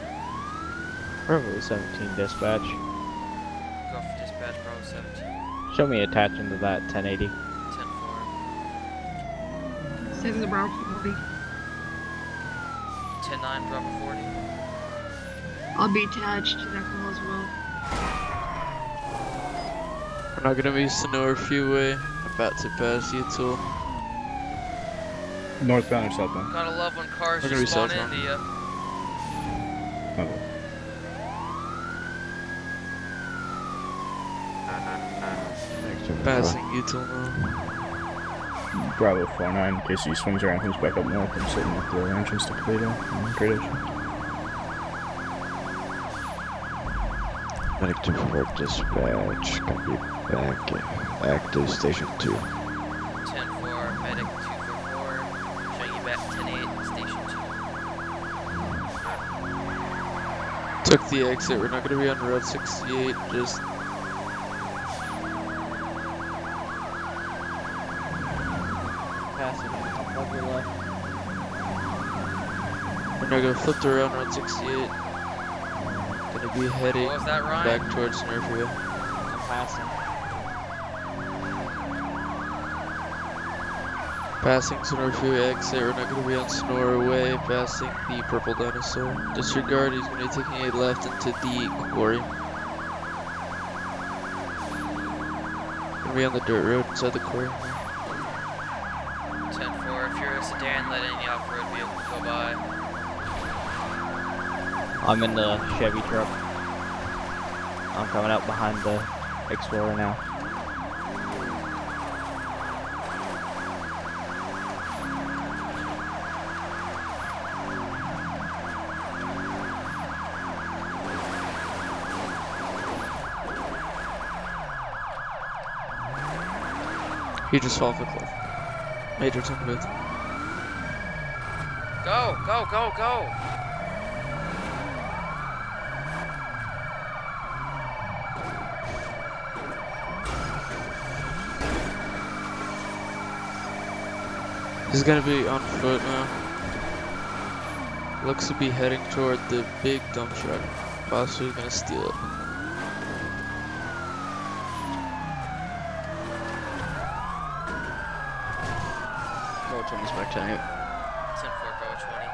Bravo 17 dispatch. Go for dispatch, Bravo 17. Show me attaching to that 1080. 10-4. Send the Bravo 40. 10-9, Bravo 40. I'll be attached to that call as well. We're not gonna be Sonora Freeway. About to pass you, Tool. Northbound or southbound? Gotta love when cars We're gonna just be spawn southbound. into you. Oh. Passing you, Tool now. Bravo 49, in case he swings around, comes back up north. I'm sitting at the entrance to Toledo. Great Ocean. Medic 2-4 dispatch, copy back, active station 2. 10-4, medic 244, showing you back 10-8, station 2. Took the exit. We're not gonna be on Route 68. Just Passing above your left. we're not gonna flip around Route 68. Gonna be heading What was that, Ryan? back towards Sonora Freeway. I'm passing. Passing Sonora Freeway exit. We're not gonna be on Sonora Way. Passing the purple dinosaur. Disregard. He's gonna be taking a left into the quarry. Gonna be on the dirt road inside the quarry. 10-4, if you're a sedan, let any off-road vehicle go by. I'm in the Chevy truck. I'm coming up behind the Explorer now. He just fell off a cliff. Major 10 booth. Go, go, go, go! He's gonna be on foot now. Looks to be heading toward the big dump truck. Possibly gonna steal it. Bravo 20's back to you. 10-4, Bravo 20.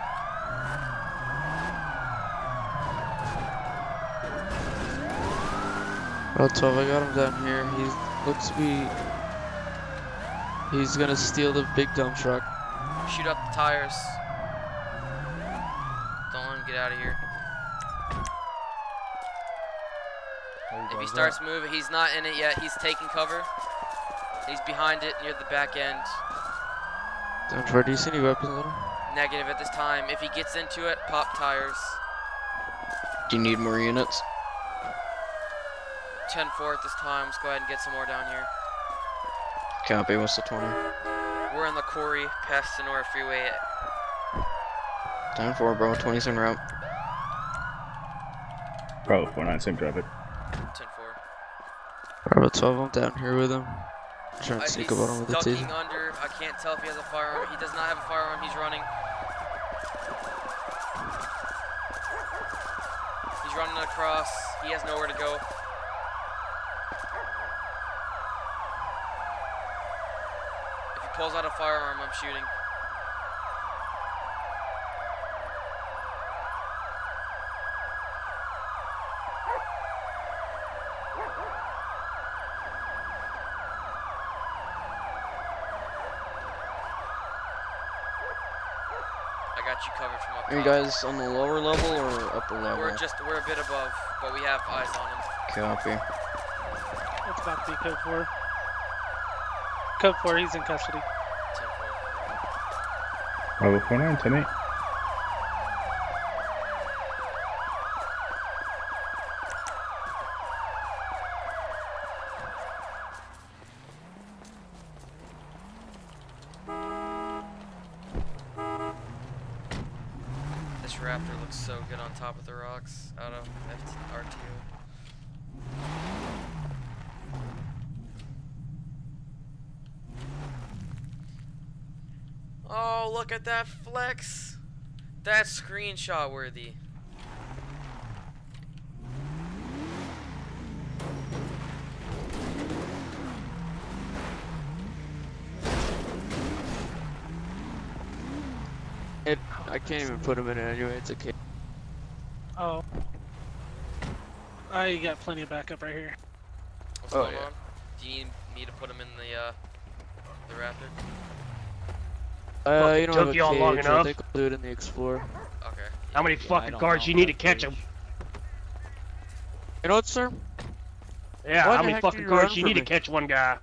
Well, 12, I got him down here. He looks to be... He's gonna steal the big dump truck. Shoot up the tires. Don't let him get out of here. If he starts moving, he's not in it yet. He's taking cover. He's behind it near the back end. Don't try. Do you see any weapons on him? Negative at this time. If he gets into it, pop tires. Do you need more units? 10-4 at this time. Let's go ahead and get some more down here. Copy, what's the 20? We're in the quarry past Sonora Freeway. 10-4, Bravo 20's en route. Bravo 49, same traffic. 10-4. Bravo 12, I'm down here with him. Trying to sneak up on him with the He's teeth. ducking under. I can't tell if he has a firearm. He does not have a firearm. He's running. He's running across. He has nowhere to go. If he pulls out a firearm, I'm shooting. I got you covered from up top. Are you guys on the lower level or upper level? We're a bit above, but we have eyes on him. Copy. It's about to be code 4. Code 4, he's in custody. 10-4. Bravo 49, 10-8. this Raptor looks so good on top of the rocks out of R2. Oh, look at that flex. That's screenshot worthy. I can't even put him in it anyway, it's okay. Oh. I got plenty of backup right here. What's going on? Do you need me to put him in the Raptor? You don't have a took y'all cage, long I enough. think I'll do it in the Explorer. Okay. How many fucking cars you need to catch them? You know what, sir? Yeah, Why how the many heck fucking did you cars run you for need to me? catch one guy?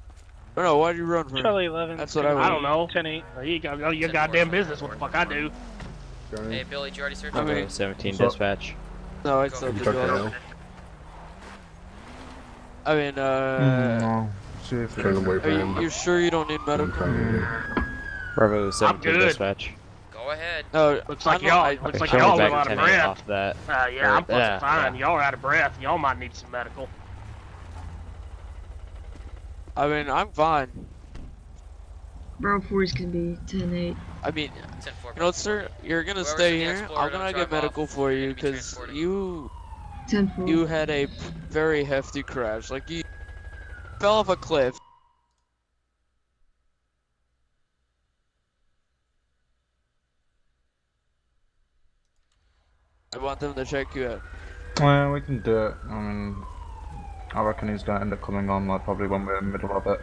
No, why'd you run for me? Charlie 11. That's what I I don't know. 10-8. You got your goddamn business. What the fuck I do? Hey, Billy, did you already search Bravo it? 17 dispatch. No, I Go still for did Tuck that. down. I mean, No. See if Turn away from him. you're sure you don't need medical? Bravo 17 good. dispatch. Go ahead. No, Looks like I'm not- y'all. Looks Okay, like show me y'all back are out of 10 breath. off that. Yeah, I'm fucking Yeah, fine. yeah. Y'all are out of breath. Y'all might need some medical. I mean, I'm fine. Bro 4's gonna be 10-8. I mean, 10-4. you know what, sir? You're gonna Whoever's stay in the here. Explorer, I'm don't gonna get drive medical off. for You're you gonna be because transporting. you 10-4. you had a very hefty crash. Like you fell off a cliff. I want them to check you out. Well, we can do it. I mean, I reckon he's gonna end up coming on like probably when we're in the middle of it.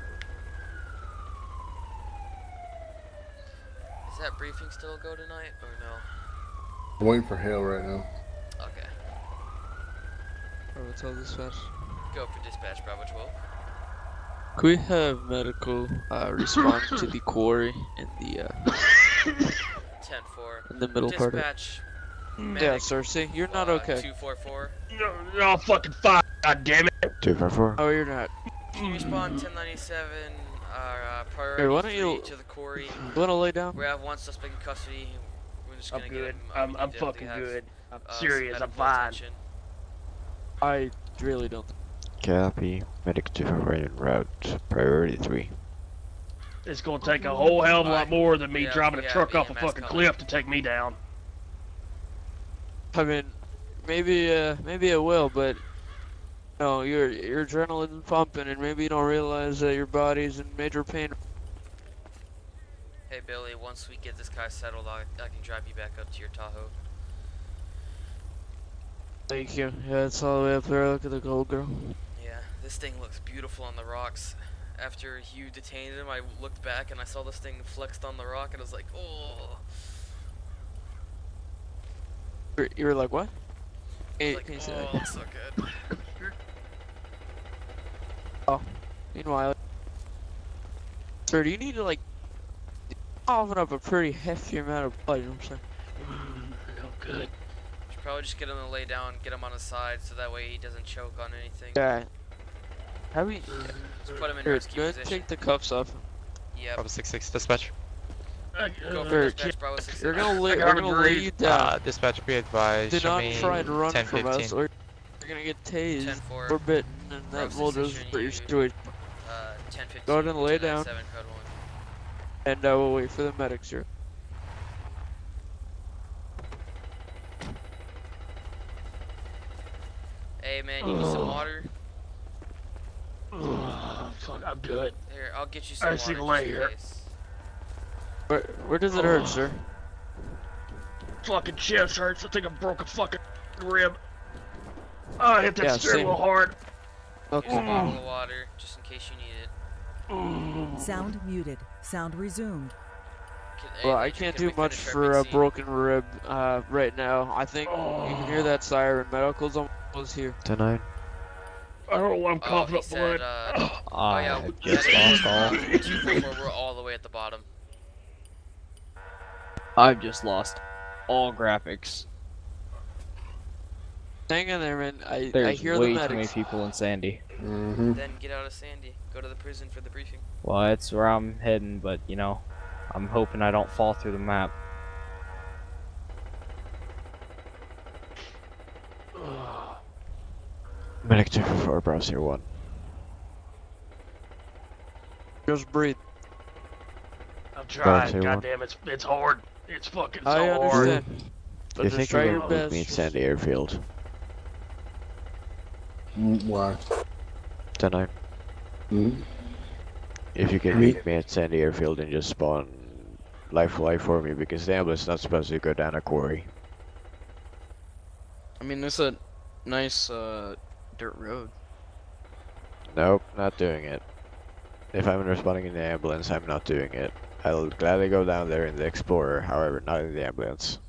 Does that briefing still go tonight, or no? I'm waiting for Hale right now. Okay. Bravo 12 dispatch. Go for dispatch, Bravo 12. Could we have medical respond to the quarry in the 10-4. in the middle part of it? Dispatch. Yeah, Medic, sir. See, you're not okay. 244. You're all fucking fine. God damn it. 254. Oh, you're not. Can you respond 1097? Priority Here, why don't 3 you to the quarry. you wanna lay down? We have one suspect in custody. We're just I'm gonna good. get him. I'm we fucking have, good. I'm some serious. I'm medical fine. attention. I really don't. Copy. Medic 254 en route. Priority 3. It's gonna take a whole hell of a lot more than me Yeah, driving a yeah, truck off a EMS fucking coming. cliff to take me down. I mean, maybe it will, but no, your adrenaline's pumping, and maybe you don't realize that your body's in major pain. Hey Billy, once we get this guy settled, I can drive you back up to your Tahoe. Thank you. Yeah, it's all the way up there. Look at the gold girl. Yeah, this thing looks beautiful on the rocks. After you detained him, I looked back and I saw this thing flexed on the rock, and I was like, oh. You were like, what? I Hey, was can you like, say oh, that? looks so good. Oh, meanwhile, sir, do you need to like open up a pretty hefty amount of blood? You know what I'm saying? Oh, good. Should probably just get him to lay down, get him on his side, so that way he doesn't choke on anything. Yeah. How we? Just put him in Here, rescue go ahead, position. take the cuffs off. Yep. Bravo 66 dispatch. Go for Here, dispatch, Bravo 6. We're gonna lay you down. Dispatch, be advised. Do show not me try and run from 1015. us, or you're gonna get tased 10-4. or bitten, and that Bravo will 6 just issuing put your you, situation. 1015. Go ahead and lay down. 297, code 1. And we'll wait for the medics here. Hey man, you need some water? Fuck, I'm good. Here, I'll get you some I water. see the just lay in here. case. Where does it hurt, sir? Fucking chest hurts. I think I broke a fucking rib. Oh, I hit that Yeah, steering same. wheel hard. Okay. Here's a bottle of water, just in case you need it. Sound muted. Sound resumed. Hey, Well, I Major, can't can we do much finish our for a scene? broken rib right now. I think you can hear that siren. Medical's almost here. 10-9. I don't know why I'm Oh, coughing he up said, blood. oh yeah, I just lost all. 244, we're all the way at the bottom. I've just lost all graphics. Hang in there, man. I There's hear the way too many medics. people in Sandy. Then get out of Sandy. Go to the prison for the briefing. Well, that's where I'm heading, but you know, I'm hoping I don't fall through the map. Medic 244, Browser 1. Just breathe. I'm trying. Say God one. damn, it's hard. It's fucking so I hard. understand. Do you But think just you try can your move best. me at Sandy Airfield? Why? Tonight. If you can meet me at Sandy Airfield and just spawn life for me, because the ambulance is not supposed to go down a quarry. I mean, there's a nice dirt road. Nope, not doing it. If I'm responding in the ambulance, I'm not doing it. I'll gladly go down there in the Explorer, however, not in the ambulance.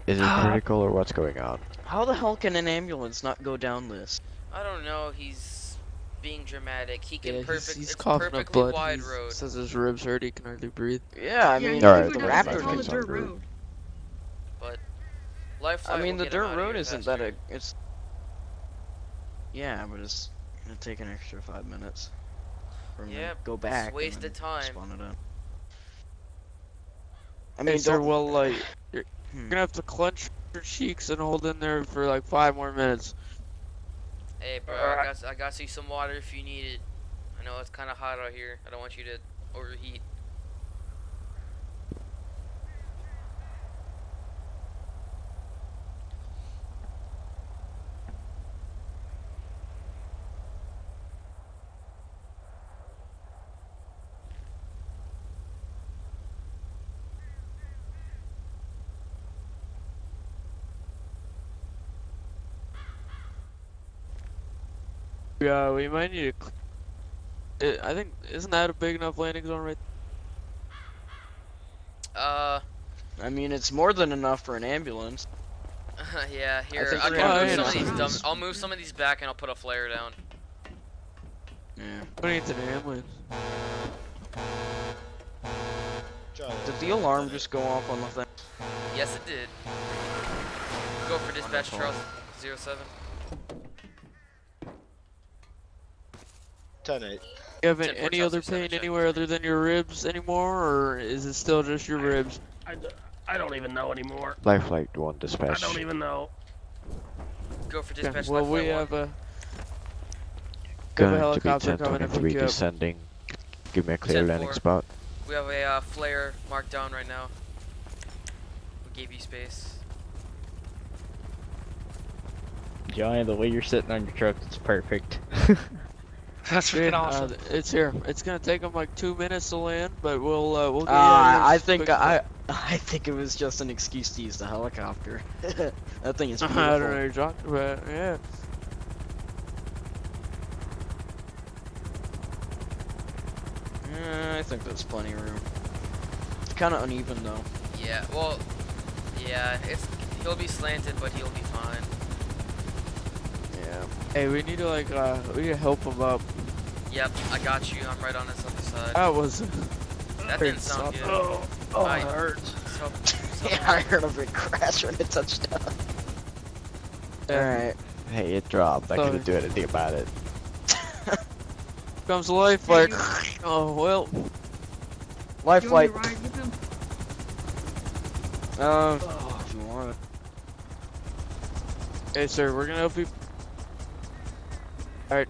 Is it critical or what's going on? How the hell can an ambulance not go down this? I don't know. He's being dramatic. He can Yeah, perfect. he's It's a coughing up perfectly blood. wide He road. says his ribs hurt. He can hardly breathe. Yeah, I mean, Alright, the the Raptor Raptor takes on on road. But life I flight mean, will the get him dirt out of road here isn't faster. that it's. Yeah, but it's gonna take an extra 5 minutes. For me Yeah, to go it's back. and wasted then time. Spawn it in. I I mean, mean, sir, don't- well, like, you're gonna have to clench your cheeks and hold in there for like 5 more minutes. Hey, bro, I got you some water if you need it. I know it's kind of hot out here. I don't want you to overheat. Yeah, we might need to. I think isn't that a big enough landing zone right? I mean, it's more than enough for an ambulance. Yeah, here. think I'll we're move gonna some need of to- these I'll move some of these back and I'll put a flare down. Yeah. We need an ambulance. Did the alarm just go off on the thing? Yes, it did. Go for dispatch, Wonderful. Charles 07. 10-8. You have 10-4 any other Chelsea, 7 pain check. anywhere other than your ribs anymore, or is it still just your ribs? I don't even know anymore. Life Flight 1 I dispatch. don't even know. Go for Okay, dispatch. well, Life we Flight 1. have a Going to be helicopter coming to 1023 pick you up. descending. Give me a clear 10-4. landing spot. We have a flare marked down right now. We gave you space. Johnny, the way you're sitting on your truck, it's perfect. That's freaking awesome. It's here. It's gonna take them like 2 minutes to land, but we'll get you out of here I as think quick as I think it was just an excuse to use the helicopter. That thing is I beautiful. don't know what you're talking about. Yeah. I think there's plenty of room. It's kind of uneven though. Yeah, well, yeah, he'll be slanted, but he'll be fine. Yeah. Hey, we need to like we need to help him up. Yep, I got you. I'm right on this other side. That was. That didn't sound good. Oh, Alright, it hurts. Yeah, I heard a big crash when it touched down. Alright. Hey, it dropped. I Sorry. couldn't do anything about it. Comes life like. Oh well. Life flight. Ride with him? If you want. Hey, sir, we're gonna help you. Alright.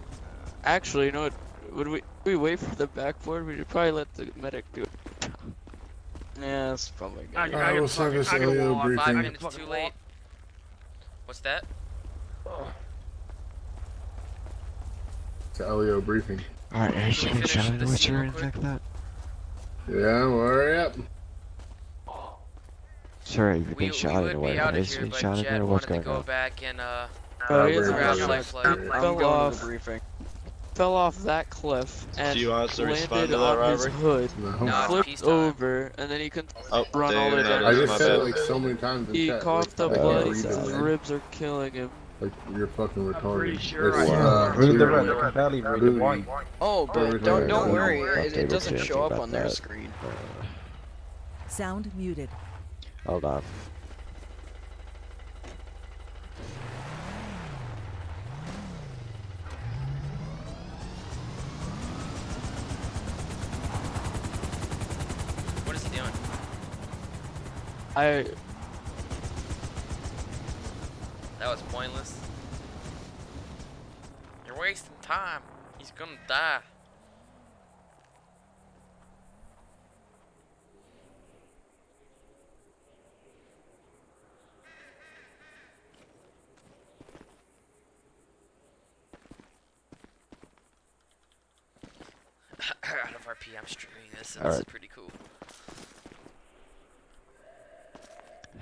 Actually, you know what? Would we wait for the backboard? We should probably let the medic do it. Yeah, that's probably good. I Alright, can we'll service fucking LEO walk. briefing. 5 I minutes can too fucking late. walk. What's that? Oh. It's a LEO briefing. Alright, are you Can we been finish shot in the this witch or real anything quick? like that? Yeah, well, hurry up. Sorry, have you We been shot would anywhere? be out of Has here, been but shot Jed anywhere? What's wanted to going go on? back and Oh, he is very grab good. life flight. I'm Fell going to off. the briefing. Fell off that cliff and you want us to respond landed to that on his robbery? hood, No. No, it's flipped peacetime. over, and then he couldn't Oh, run all the way damn, down. I that just my said bad. it like so many times in He chat. coughed like, up I blood. can't He read says his that, man. ribs are killing him. Like, you're fucking retarded. pretty sure It's, I am. Read the red, clearly I can barely read the booty. white. Oh, but Everything don't is worry. not It able doesn't to show up about on their that. screen. Sound muted. Hold on. What is he doing? That was pointless. You're wasting time. He's gonna die. Out of RP, I'm streaming this, and this is pretty cool.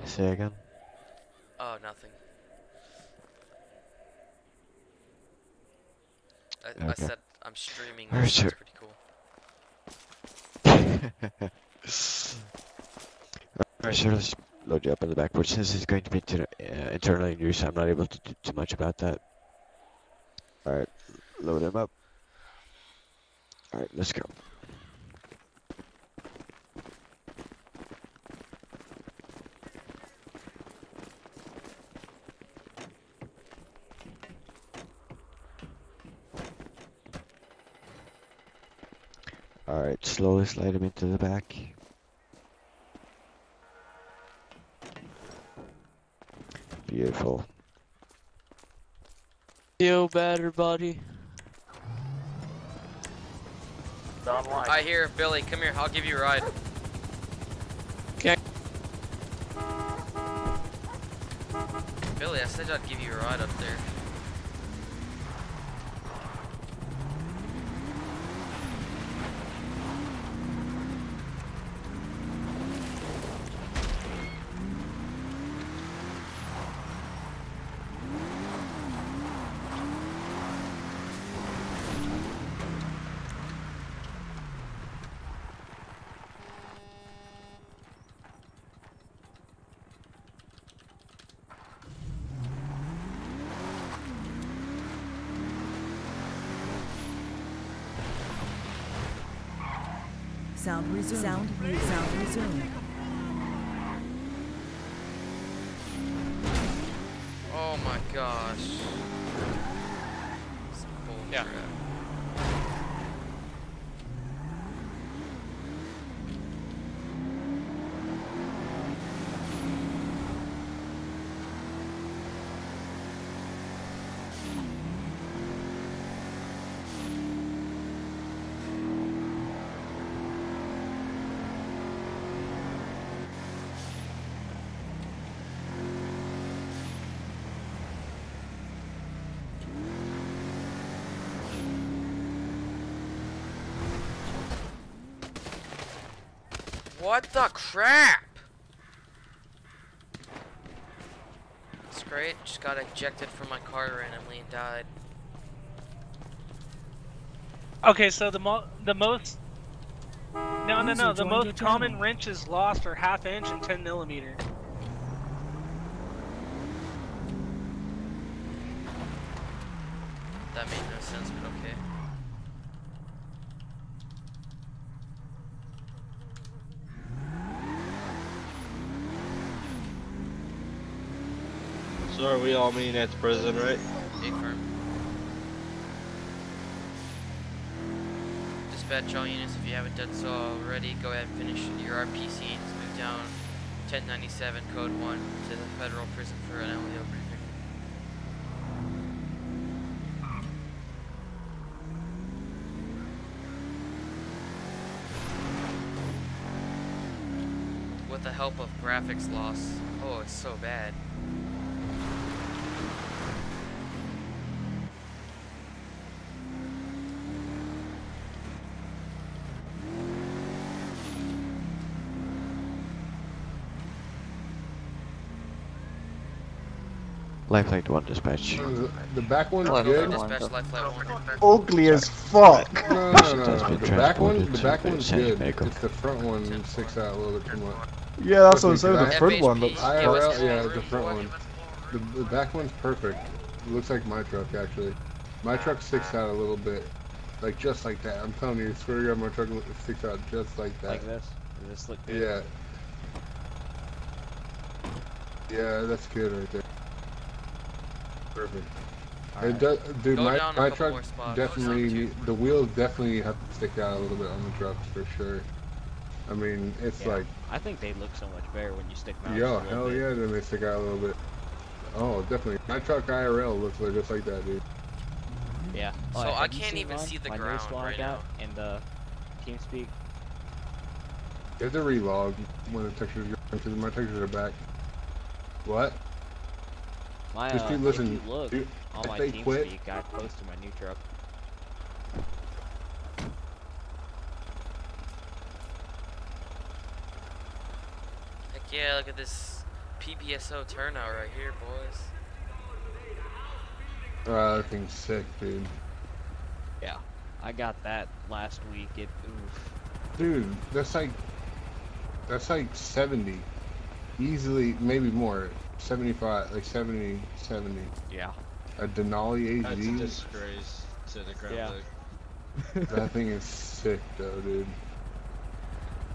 Say again. Oh, nothing. I said I'm streaming Alright, this, that's sure. pretty cool. Alright, sir, let's load you up on the backboard. Since it's going to be internally in use, I'm not able to do too much about that. Alright, load him up. Alright, let's go. Alright, slowly slide him into the back. Beautiful. Feel better, buddy. I hear Billy. Come here. I'll give you a ride. Okay. Billy, I said I'd give you a ride up there. Sound resumed. Sound resumed. Oh my gosh. It's bullcrap. What the crap? That's great. Just got ejected from my car randomly and died. Okay, so the most common wrenches lost are 1/2 inch and 10 millimeter. That made no sense, but okay. So are we all meeting at the prison, right? Affirm. Dispatch all units, if you haven't done so already, go ahead and finish your RP scenes. Move down 1097 code 1 to the federal prison for an LEO briefing. With the help of graphics loss. Oh, it's so bad. Lifeline 1 dispatch. The back one's good. Ugly as fuck. No. The back one's good. It's the front one that sticks out a little bit too much. Yeah, that's what I'm saying. The front one looks IRL, yeah, the front one. The back one's perfect. It looks like my truck actually. My truck sticks out a little bit, like just like that. I'm telling you, I swear to God, my truck sticks out just like that. Like this? Does this look good? Yeah. Yeah, that's good right there. Perfect. It does, dude. My truck definitely, the wheels definitely have to stick out a little bit on the trucks for sure. I mean, it's like. I think they look so much better when you stick them out. Yo, hell yeah, then they stick out a little bit. Oh, definitely. My truck IRL looks like just like that, dude. Yeah. So I can't even see the ground right now. In the TeamSpeak. You have to relog when the textures go because my textures are back. What? My, just keep listening. If you look, dude, on my they quit. TeamSpeak, I posted my new truck. Heck yeah, look at this PBSO turnout right here, boys. That thing's sick, dude. Yeah. I got that last week. Oof. Dude, that's like 70. Easily, maybe more. 75, like 70. Yeah. A Denali AZ. That's a disgrace to the ground. Yeah. That thing is sick though, dude.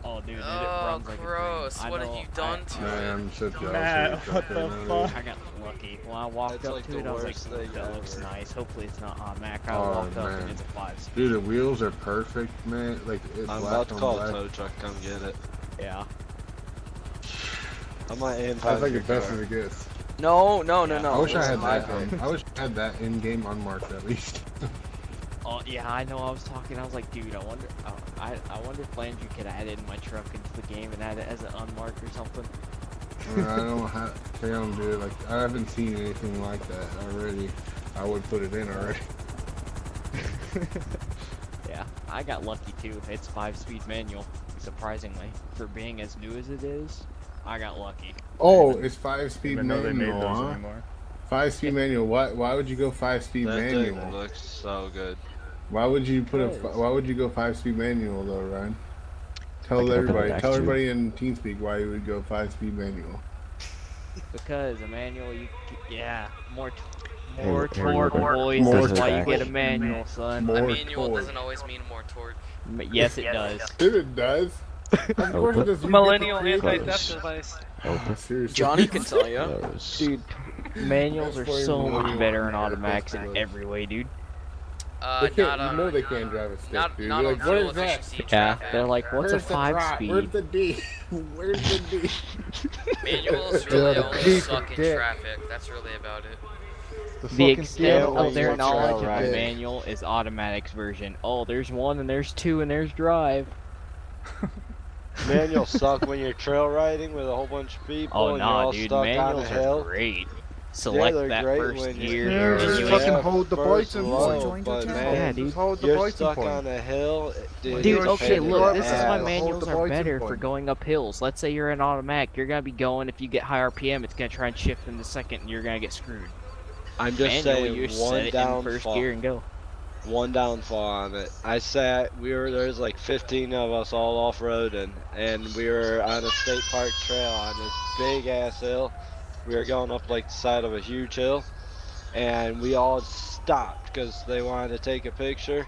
Oh, dude, it Oh, runs like gross. What have you done to it? Man, I'm so jealous. Man, what the fuck? I got lucky. When I walked up to it, I was like, that looks nice. Hopefully it's not automatic. I walked up and it's a 5-speed. Dude, the wheels are perfect, man. Like, it's I'm black about to on call black. a tow truck, come get it. Yeah. I might aim That's like the best of the gifts. No. I wish I had that. I wish I had that in-game unmarked at least. Oh yeah, I know. I was talking. I was like, dude, I wonder. I wonder if Landry could add it in my truck into the game and add it as an unmarked or something. I don't have. They don't do it. Like, I haven't seen anything like that already. I would put it in already. Yeah, I got lucky too. It's 5-speed manual. Surprisingly, for being as new as it is, I got lucky. Oh, it's 5-speed Even though they made manual, those huh? anymore. 5-speed manual. Why would you go 5-speed That manual? thing looks so good. Why would you put Why would you go 5-speed manual though, Ryan? Tell everybody in TeamSpeak why you would go 5-speed manual. Because a manual, more torque, boys. That's why you get a manual, son. A manual doesn't always mean more torque. Yes, it does. Dude, it does. Of course it does. Millennial anti-theft device. Seriously. Johnny can tell you. Dude, manuals are so much better than automatics in every way, dude. They can't, you know they can't drive a stick, dude. Not You're on like, what fuel is that? efficiency Yeah, traffic. they're like, what's a 5-speed? Where's the D? Where's the D? Manuals really only suck in traffic. That's really about it. The extent of their knowledge of the manual is automatics version. Oh, there's 1 and there's 2 and there's drive. Manuals suck when you're trail riding with a whole bunch of people Oh and you're nah, all dude, stuck on a manuals hill. are great. Select they're that great first when gear. Yeah, and just you fucking ain't- hold the biting point. But Yeah, man, dude. Just hold the you're biting stuck point. on a hill. Dude, you're okay, shitting look, up this is ass, why hold manuals the are biting better for point. going up hills. Let's say you're in automatic, you're gonna be going, if you get high RPM, it's gonna try and shift in the second and you're gonna get screwed. I'm just Manual, you saying set one it in first downfall. gear and go. One downfall on it. There's like 15 of us all off-roading, and we were on a state park trail on this big ass hill. We were going up like the side of a huge hill, and we all stopped because they wanted to take a picture.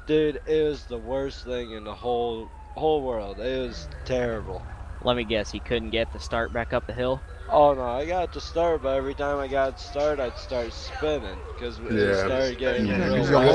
Dude, it was the worst thing in the whole world. It was terrible. Let me guess, you couldn't get the start back up the hill? Oh no, I got to start, but every time I got to start, I'd start spinning because it started getting real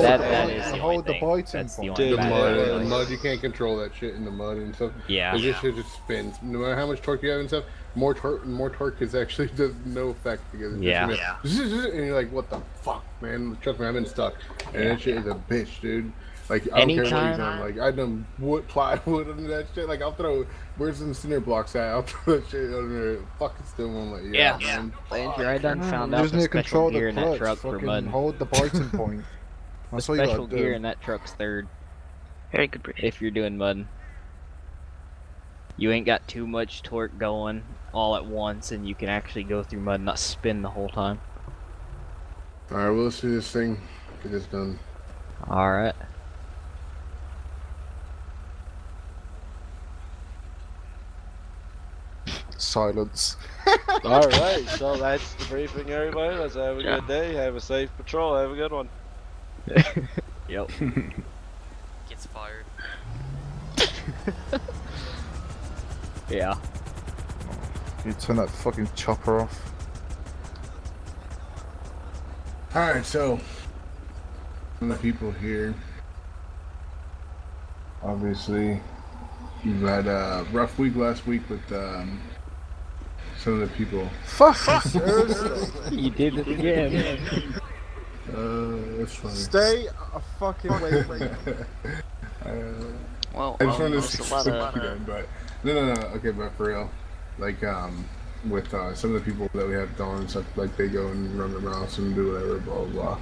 That is the only hold the thing. biting That's the point. only The bad mud, thing. the mud, you can't control that shit in the mud and stuff. Yeah. This shit just spins. No matter how much torque you have and stuff, more torque is actually does no effect because it's Yeah. just and you're like, what the fuck, man? Trust me, I've been stuck, and that shit is a bitch, dude. Like, I don't care what he's on. Like, I've done plywood and that shit. Like, I'll throw, where's some cinder blocks at? I'll throw that shit under there. Fucking still won't let you out, man. Landry, I done found You out just the need to control special gear the in that clutch. truck for Fucking mud. hold the biting point. The That's all you special gotta gear do. in that truck's third. Very good bridge. If you're doing mud. You ain't got too much torque going all at once, and you can actually go through mud and not spin the whole time. Alright, well, let's do this thing. Get this done. Alright. Silence. Alright, so that's the briefing, everybody. Let's have a good day. Have a safe patrol. Have a good one. Yep. Gets fired. Yeah. You turn that fucking chopper off. Alright, so from the people here, obviously you've had a rough week last week with some of the people. Fuck, seriously. You did it again. That's funny. Stay a fucking away from me. Well, I just wanted to there's a see lot what of- you did, but no. Okay, but for real, like with some of the people that we have gone and stuff, like they go and run their mouths and do whatever, blah blah blah.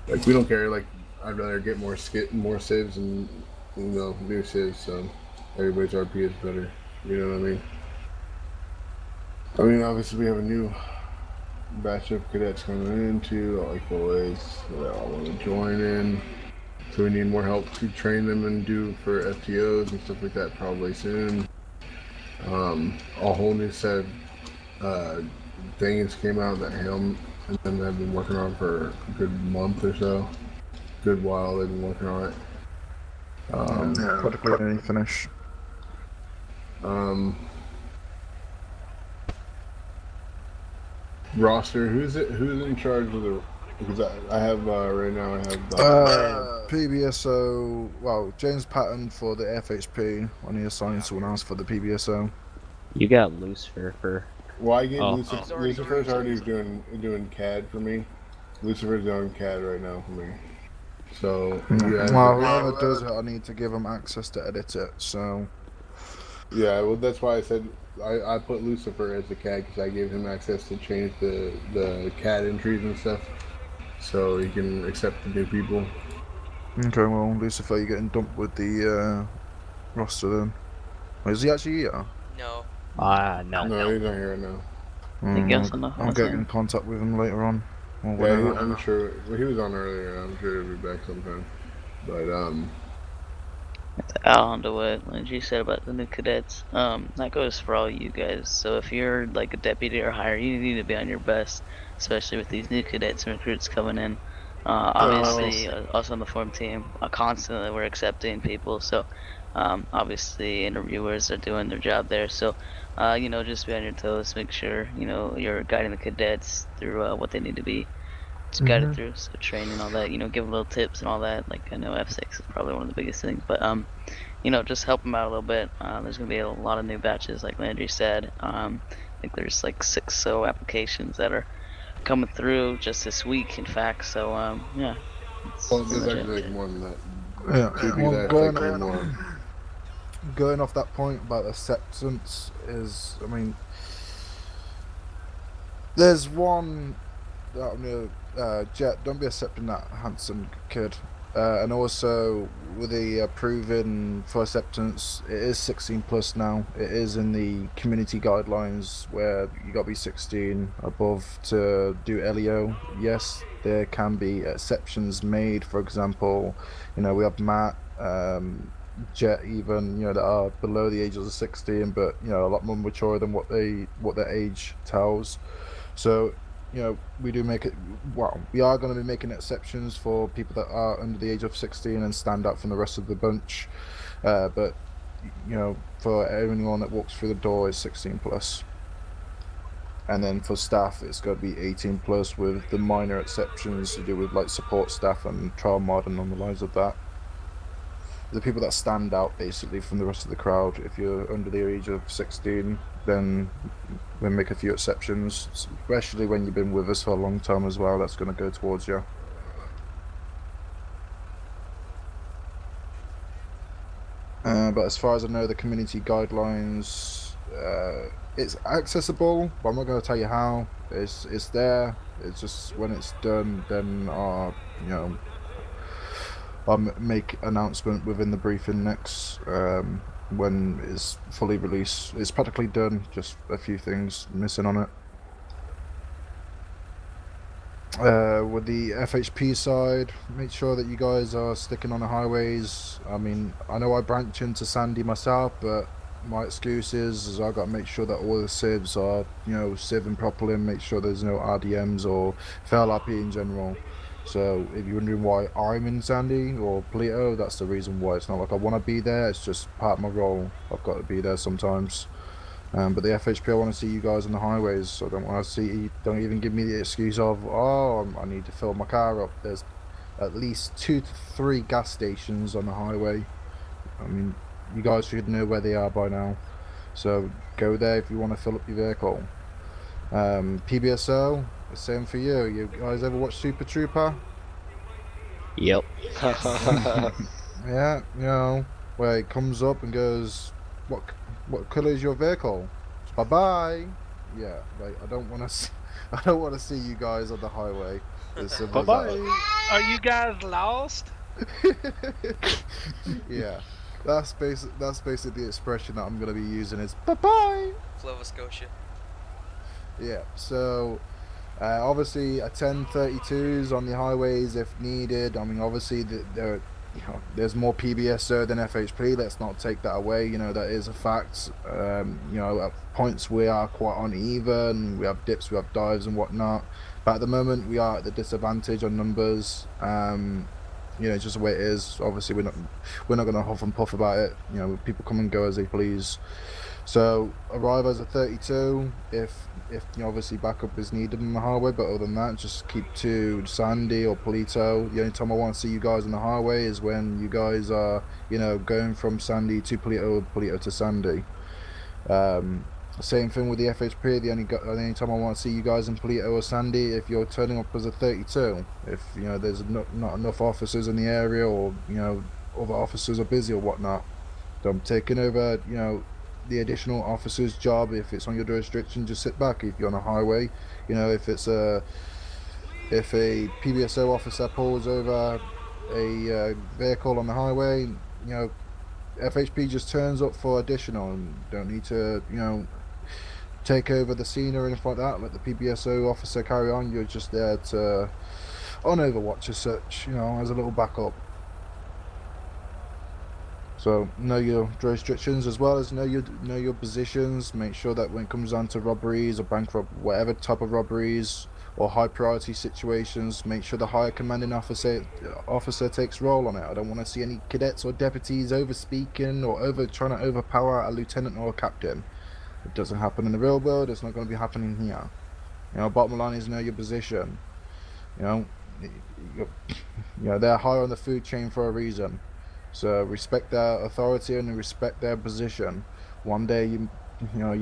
Like we don't care. Like I'd rather get more civs and new civs, so everybody's RP is better. You know what I mean? I mean, obviously we have a new batch of cadets coming in too, like always. They all want to join in. So we need more help to train them and do for FTOs and stuff like that probably soon. A whole new set of things came out that Helm and then I've been working on for a good month or so. Good while they've been working on it. Practically nearly finished. Roster, who's in charge of the? Because I have right now I have PBSO. Well, James Patton for the FHP when he assigned someone else for the PBSO. You got Lucifer for. Well, I gave Lucifer's already doing CAD for me. Lucifer's doing CAD right now for me. So well, whoever does it, I need to give him access to edit it. So yeah, well, that's why I said I put Lucifer as the CAD because I gave him access to change the CAD entries and stuff, so he can accept the new people. okay, well, Lucifer, you're getting dumped with the roster then. Is he actually here? No. No. No, he's not here right now. I'll get in contact with him later on. Or Yeah, whenever. I'm sure. Well, he was on earlier. I'm sure he'll be back sometime. But To add on to what Lindsay said about the new cadets, that goes for all you guys. So if you're like a deputy or higher, you need to be on your best, especially with these new cadets and recruits coming in. Obviously, us on the form team, constantly we're accepting people. So obviously interviewers are doing their job there. So just be on your toes. Make sure you're guiding the cadets through what they need to be guided through, so training, all that, give them little tips and all that. Like I know F6 is probably one of the biggest things, but just help them out a little bit. There's gonna be a lot of new batches, like Landry said. I think there's like 6 applications that are coming through just this week, in fact. So yeah. Well, there's actually like more than that. Yeah. Going off that point about acceptance is, I mean, there's one that I'm gonna Jet, don't be accepting that handsome kid. And also with the approving for acceptance, it is 16 plus now. It is in the community guidelines where you got to be 16 above to do LEO. Yes, there can be exceptions made. For example, we have Matt, Jet, even that are below the age of 16, but a lot more mature than what their age tells. So we do make it. Well, we are going to be making exceptions for people that are under the age of 16 and stand out from the rest of the bunch. But for anyone that walks through the door, is 16 plus. And then for staff, it's got to be 18 plus, with the minor exceptions to do with like support staff and trial mod and on the lines of that. The people that stand out basically from the rest of the crowd, if you're under the age of 16, then we make a few exceptions, especially when you've been with us for a long time as well. That's going to go towards you. But as far as I know, the community guidelines, it's accessible, but I'm not going to tell you how. It's there. It's just when it's done, then I'll make announcement within the briefing next. When it's fully released. It's practically done, just a few things missing on it. With the FHP side, make sure that you guys are sticking on the highways. I mean, I know I branch into Sandy myself, but my excuse is I've got to make sure that all the civs are, civving properly, and make sure there's no RDMs or fail RP in general. So if you're wondering why I'm in Sandy or Polito, that's the reason why. It's not like I want to be there, it's just part of my role. I've got to be there sometimes. But the FHP, I want to see you guys on the highways. So I don't want to see, don't even give me the excuse of, I need to fill my car up. There's at least 2 to 3 gas stations on the highway. I mean, you guys should know where they are by now. So go there if you want to fill up your vehicle. PBSO, the same for you. You guys ever watch Super Trooper? Yep. Yeah, you know, where it comes up and goes, what color is your vehicle? Bye bye. Yeah, like I don't want to, I don't want to see you guys on the highway. As simple as that. Are you guys lost? Yeah, that's basically the expression that I'm gonna be using is bye bye. Nova Scotia. Yeah, so obviously attend 32s on the highways if needed. I mean, obviously there's more PBSO than FHP. Let's not take that away. You know, that is a fact. You know, at points we are quite uneven. We have dips, we have dives and whatnot. But at the moment we are at the disadvantage on numbers. You know, it's just the way it is. Obviously we're not going to huff and puff about it. You know, people come and go as they please. So arrive as a 32 if you know, obviously backup is needed on the highway, but other than that, just keep to Sandy or Polito. The only time I want to see you guys on the highway is when you guys are, you know, going from Sandy to Polito, Polito to Sandy. Same thing with the FHP. The only time I want to see you guys in Polito or Sandy if you're turning up as a 32. If you know there's not enough officers in the area, or you know other officers are busy or whatnot. So I'm taking over, you know, the additional officer's job. If it's on your jurisdiction, just sit back. If you're on a highway, you know, if a PBSO officer pulls over a vehicle on the highway, you know, FHP just turns up for additional and don't need to, you know, take over the scene or anything like that. Let the PBSO officer carry on. You're just there to on overwatch as such, you know, as a little backup. So know your jurisdictions as well as know your positions. Make sure that when it comes down to robberies or bank whatever type of robberies or high priority situations, make sure the higher commanding officer takes role on it. I don't want to see any cadets or deputies over speaking or trying to overpower a lieutenant or a captain. It doesn't happen in the real world. It's not going to be happening here. You know, bottom line is know your position. You know, they're higher on the food chain for a reason. So respect their authority and respect their position. One day you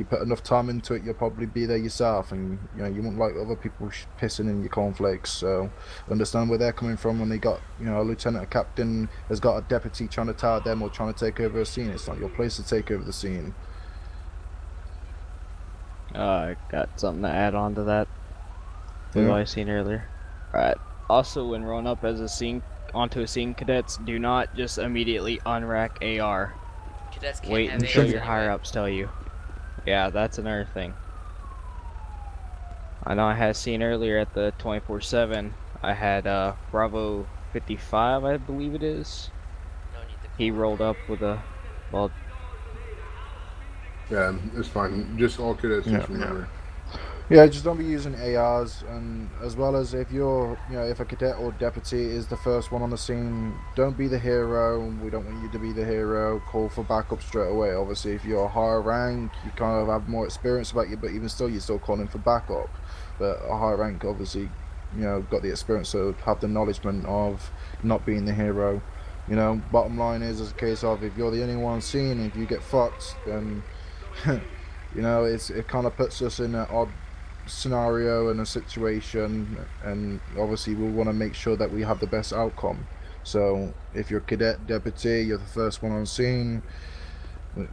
put enough time into it, you'll probably be there yourself, and you know you won't like other people pissing in your cornflakes. So understand where they're coming from when they got, you know, a lieutenant, a captain has got a deputy trying to tar them or trying to take over a scene. It's not your place to take over the scene. I got something to add on to that. Yeah. What I seen earlier. Alright. Also, when rolling up as onto a scene, cadets, do not just immediately unrack AR. Cadets can't wait have until ARs your anyway. higher ups tell you. Yeah, that's another thing. I know I had seen earlier at the 24/7. I had Bravo 55, I believe it is. He rolled up with a Yeah, it's fine. Just all cadets, just remember. Yeah, just don't be using ARs, and as well as if you're, you know, if a cadet or deputy is the first one on the scene, don't be the hero. We don't want you to be the hero. Call for backup straight away. Obviously, if you're a higher rank, you kind of have more experience about you, but even still, you're still calling for backup. But a higher rank, obviously, you know, got the experience, so have the acknowledgement of not being the hero. You know, bottom line is a case of if you're the only one on scene, if you get fucked, then you know, it kind of puts us in an odd scenario and a situation, and obviously we want to make sure that we have the best outcome. So if you're a cadet, deputy, you're the first one on scene,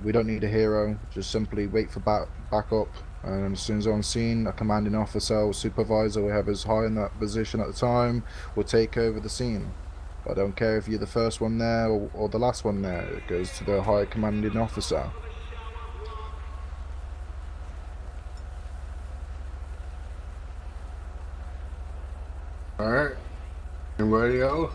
we don't need a hero. Just simply wait for backup, and as soon as on scene, a commanding officer or supervisor, whoever's high in that position at the time, will take over the scene. I don't care if you're the first one there or the last one there. It goes to the high commanding officer. Alright. Anybody else?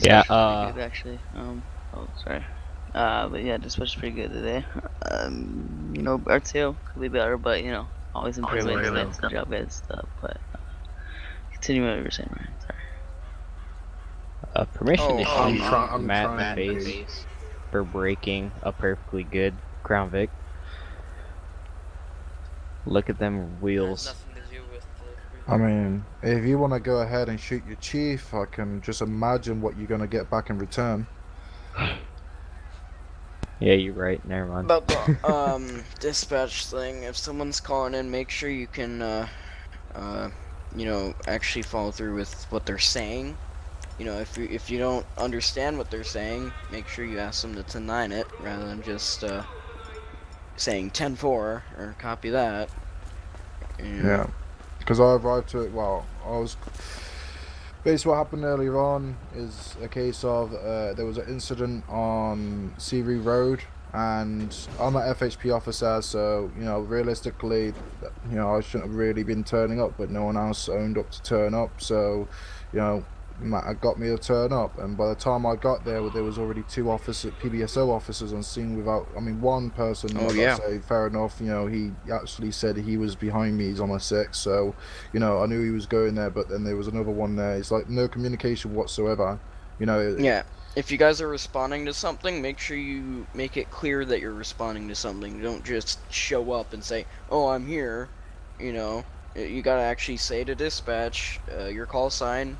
Yeah, pretty good, actually. Oh, sorry. But yeah, dispatch is pretty good today. You know, RTO could be better, but you know, always improving. Good job, guys. Stuff, but continue what you were saying, Ryan. Sorry. Permission to shoot I'm Matt trying in the face for breaking a perfectly good Crown Vic. Look at them wheels. I mean, if you want to go ahead and shoot your chief, I can just imagine what you're going to get back in return. Yeah, you're right. Never mind. About the dispatch thing, if someone's calling in, make sure you can you know, actually follow through with what they're saying. You know, if you don't understand what they're saying, make sure you ask them to 10-9 it rather than just saying 10-4 or copy that. Yeah, because I arrived to it. Well, I was. Basically, what happened earlier on is a case of there was an incident on Seaview Road, and I'm an FHP officer, so you know, realistically, you know, I shouldn't have really been turning up, but no one else owned up to turn up, so you know, Matt got me to turn up, and by the time I got there was already 2 PBSO officers on scene without, I mean, one person, oh, I yeah. gotta say, fair enough, you know, he actually said he was behind me, he's on my 6, so, you know, I knew he was going there, but then there was another one there, it's like no communication whatsoever, you know. Yeah, if you guys are responding to something, make sure you make it clear that you're responding to something. Don't just show up and say, oh, I'm here, you know. You gotta actually say to dispatch, your call sign,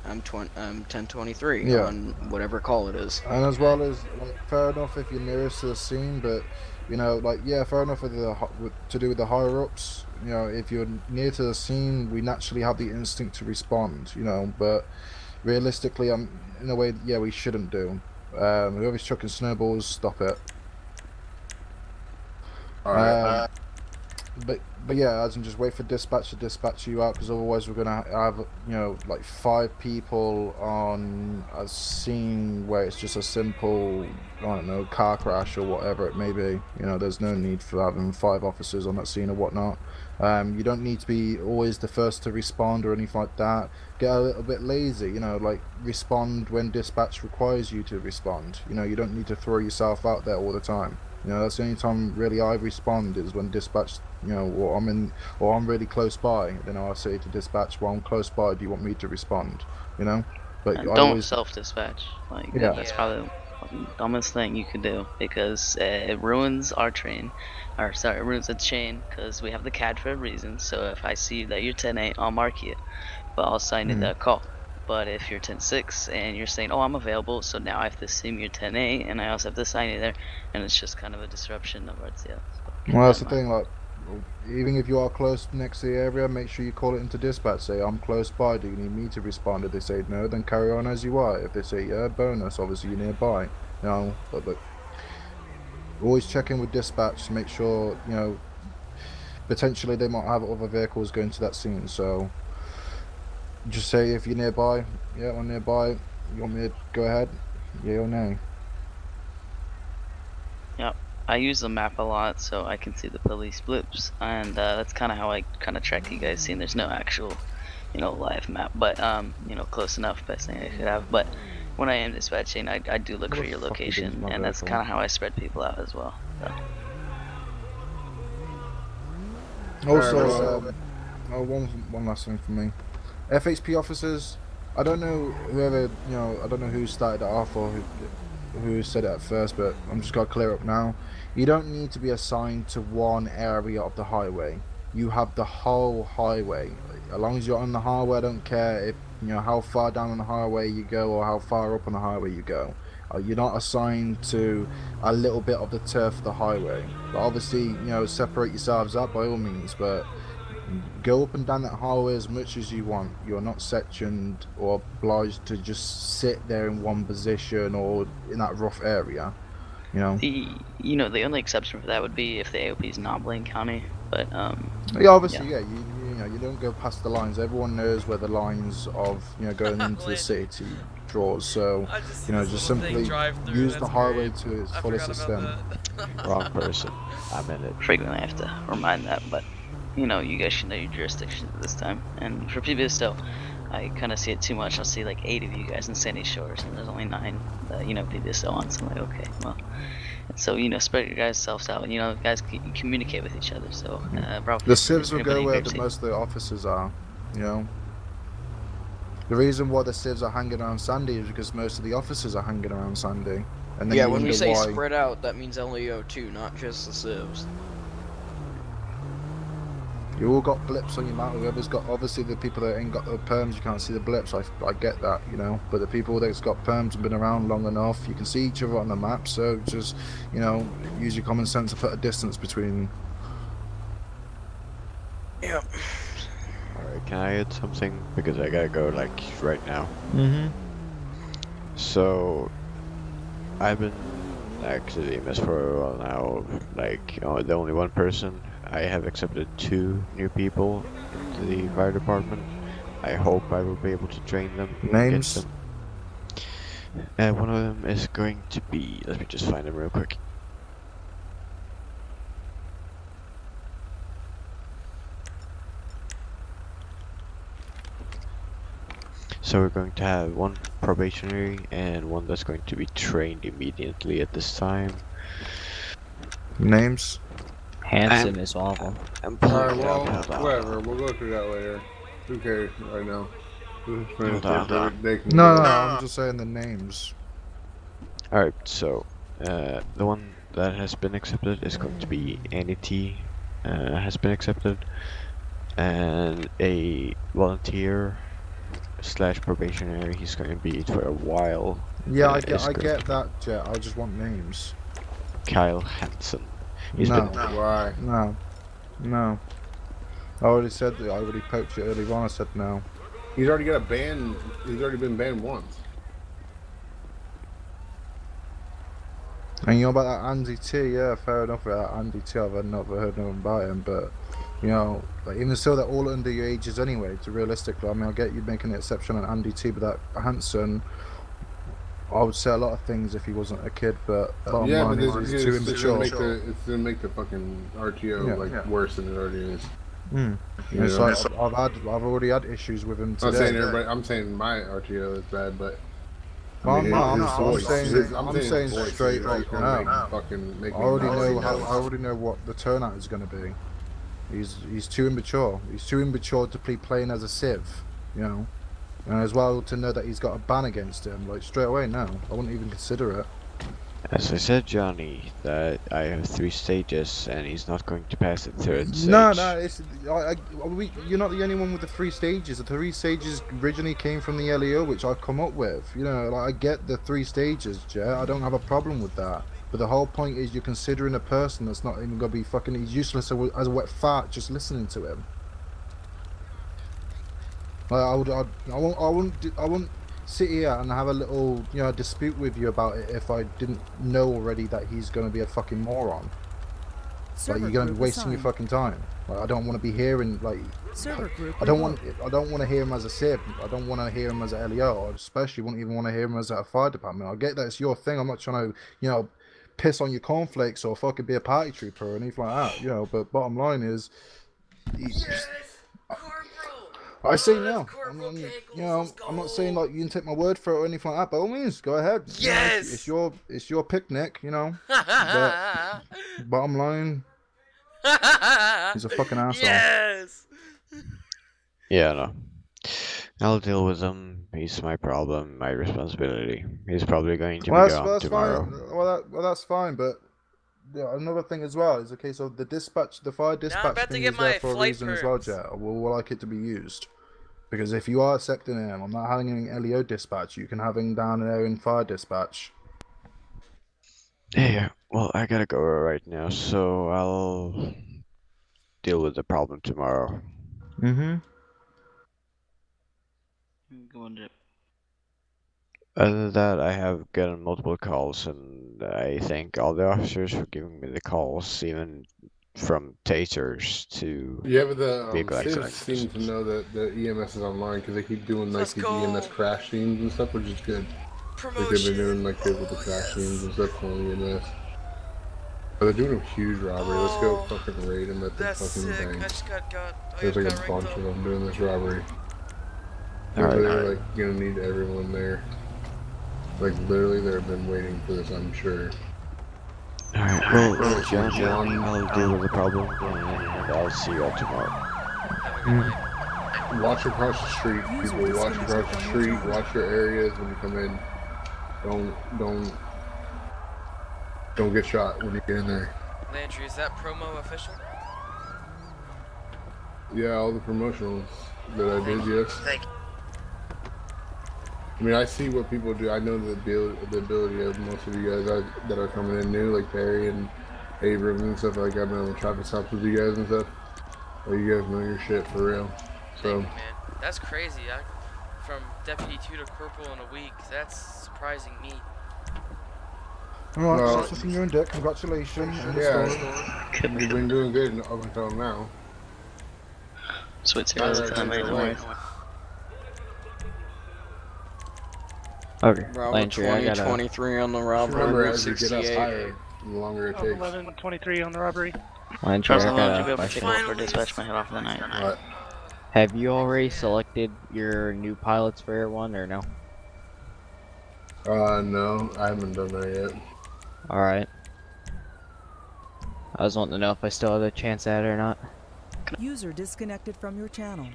I'm 1023 Yeah. on whatever call it is. And as well as, like, fair enough if you're nearest to the scene, but, you know, like, yeah, fair enough with to do with the higher-ups, you know, if you're near to the scene, we naturally have the instinct to respond, you know, but realistically, in a way, yeah, we shouldn't do. Whoever's chucking snowballs, stop it. Alright. But yeah, as in just wait for dispatch to dispatch you out, because otherwise we're gonna have, you know, like 5 people on a scene where it's just a simple, I don't know, car crash or whatever it may be. You know, there's no need for having 5 officers on that scene or whatnot. You don't need to be always the first to respond or anything like that. Get a little bit lazy, you know, like respond when dispatch requires you to respond. You know, you don't need to throw yourself out there all the time. You know, that's the only time really I respond is when dispatch, you know, or I'm really close by. Then I'll say to dispatch, well, I'm close by, do you want me to respond? You know? But don't always self-dispatch. Like, yeah. that's probably the dumbest thing you could do, because it ruins our train. Or, sorry, it ruins the chain, because we have the CAD for a reason. So if I see that you're 10-8, I'll mark you, but I'll assign you that call. But if you're 10-6 and you're saying, oh, I'm available, so now I have to assume you're 10-8, and I also have to assign you there, and it's just kind of a disruption of our deal. Well, that's the thing, like, even if you are close next to the area, make sure you call it into dispatch. Say, I'm close by, do you need me to respond? If they say no, then carry on as you are. If they say, yeah, bonus, obviously you're nearby. You know, but always check in with dispatch to make sure, you know, potentially they might have other vehicles going to that scene, so just say if you're nearby, yeah, I'm nearby, you want me to go ahead, yeah or no? Yep, I use the map a lot so I can see the police blips, and that's kind of how I kind of track you guys, seeing there's no actual, you know, live map, but you know, close enough, best thing I could have. But when I am dispatching, I do look for your location, and that's kind of how I spread people out as well. So. Also, one last thing from me. FHP officers, I don't know whoever, you know, I don't know who started it off or who said it at first, but I'm just gonna clear up now. You don't need to be assigned to one area of the highway. You have the whole highway. As long as you're on the highway, I don't care if, you know, how far down on the highway you go or how far up on the highway you go. You're not assigned to a little bit of the turf of the highway. But obviously, you know, separate yourselves up by all means, but go up and down that highway as much as you want. You're not sectioned or obliged to just sit there in one position or in that rough area, you know. You know, the only exception for that would be if the AOP is not Blaine County, but yeah, obviously, yeah, you know, you don't go past the lines. Everyone knows where the lines of, you know, going into the city draws, so, you know, just simply use the highway to its fullest extent. Wrong person. I'm in it. Frequently I have to remind that, but you know, you guys should know your jurisdiction at this time. And for PBSO, I kind of see it too much. I'll see like 8 of you guys in Sandy Shores, and there's only 9 you know, PBSO on. So I'm like, okay, well, so, you know, spread your guys' selves out, and, you know, guys can communicate with each other. So the civs will go where most of the officers are, you know. The reason why the civs are hanging around Sandy is because most of the officers are hanging around Sandy. And then yeah, when we say spread out, that means LEO too, not just the civs. You all got blips on your map. Whoever's got, obviously the people that ain't got the perms, you can't see the blips. I get that, you know. But the people that's got perms and been around long enough, you can see each other on the map. So just, you know, use your common sense to put a distance between. Yep. Alright, can I add something? Because I gotta go, like, right now. Mm-hmm. So, I've been actually EMS for a while now. Like, the only one person. I have accepted 2 new people into the fire department. I hope I will be able to train them. Names? One of them is going to be... Let me just find them real quick. So we're going to have 1 probationary and 1 that's going to be trained immediately at this time. Names? Hanson is one of them. Alright, well, whatever. We'll go through that later. Who cares right now? No, I'm just saying the names. Alright, so the one that has been accepted is going to be Annie T. Has been accepted, and a volunteer / probationary. He's going to be for a while. Yeah, I get that, Jet. I just want names. Kyle Hansen. No. I already said that. I already poked you earlier on. I said no. He's already got a ban. He's already been banned once. And you know about that Andy T? Yeah, fair enough with that Andy T. I've never heard nothing about him, but you know, like, even still, they're all under your ages anyway. So realistically, I mean, I get you making an exception on Andy T, but that Hanson, I would say a lot of things if he wasn't a kid, but yeah, but he's too immature. It's gonna make the fucking RTO worse than it already is. Yeah, so I've already had issues with him today. I'm saying my RTO is bad, but I'm saying straight up now. I already know what the turnout is going to be. He's too immature. He's too immature to be playing as a civ, you know. And as well to know that he's got a ban against him, like straight away. No, I wouldn't even consider it. As I said, Johnny, that I have 3 stages, and he's not going to pass the 3rd stage. No, you're not the only one with the 3 stages. The 3 stages originally came from the LEO, which I've come up with. You know, like, I get the 3 stages, Jet. I don't have a problem with that. But the whole point is you're considering a person that's not even gonna be fucking. He's useless as a wet fart just listening to him. Like, I won't sit here and have a little, you know, dispute with you about it if I didn't know already that he's going to be a fucking moron. Like, you're going to be wasting your fucking time. Like, I don't want to be hearing, like, I don't want to hear him as a civ. I don't want to hear him as a LEO. I especially wouldn't even want to hear him as a fire department. I get that it's your thing. I'm not trying to, you know, piss on your cornflakes or fucking be a party trooper or anything like that, you know. But bottom line is, I say no. You know, I'm not saying like you can take my word for it or anything like that. By all means, go ahead. Yes. You know, it's your picnic. You know. But bottom line, he's a fucking asshole. Yes. Yeah, no. I'll deal with him. He's my problem, my responsibility. He's probably going to be gone tomorrow. Fine. Well, that's fine. But another thing as well is okay. So the fire dispatch thing is there for a reason as well, Jet. We'll like it to be used, because if you are accepting him, I'm not having an LEO dispatch. You can have him down there in fire dispatch. Yeah. Well, I gotta go right now, so I'll deal with the problem tomorrow. Go on, Jet. Other than that, I have gotten multiple calls, and I thank all the officers for giving me the calls, even from tasers to but the vehicle civs accidents. seem to know that the EMS is online because they keep doing like these EMS crash scenes and stuff, which is good. Like they've been doing like with the crash scenes and stuff on EMS. But they're doing a huge robbery. Let's go fucking raid them at the fucking thing. There's like a bunch of them doing this robbery. They're like gonna need everyone there. Like literally, they've been waiting for this, I'm sure. Alright, well, John, I'll deal with the problem, and I'll see you all tomorrow. Watch across the street, people. Watch across the street. Watch your areas when you come in. Don't get shot when you get in there. Landry, is that promo official? Yeah, all the promotionals that I did, yes. Thank you. I mean, I see what people do. I know the ability of most of you guys that are coming in new, like Perry and Abrams and stuff like that. I've been on the traffic stops with you guys and stuff. Well, you guys know your shit for real. So. Thank you, man. That's crazy. From Deputy 2 to Corporal in a week. That's surprising me. Alright, well, that's your own dick. Congratulations. Yeah, you've been doing good up until now. Switch heroes with them, mate. Don't worry. Okay. Bravo 2023 on the robbery. Remember, as you get up higher, the longer it takes. 11-23 on the robbery. Landry, I got a question. For dispatch my head off of the night. What? Have you already selected your new pilots for Air 1 or no? No, I haven't done that yet. Alright. I was wanting to know if I still had a chance at it or not. User disconnected from your channel.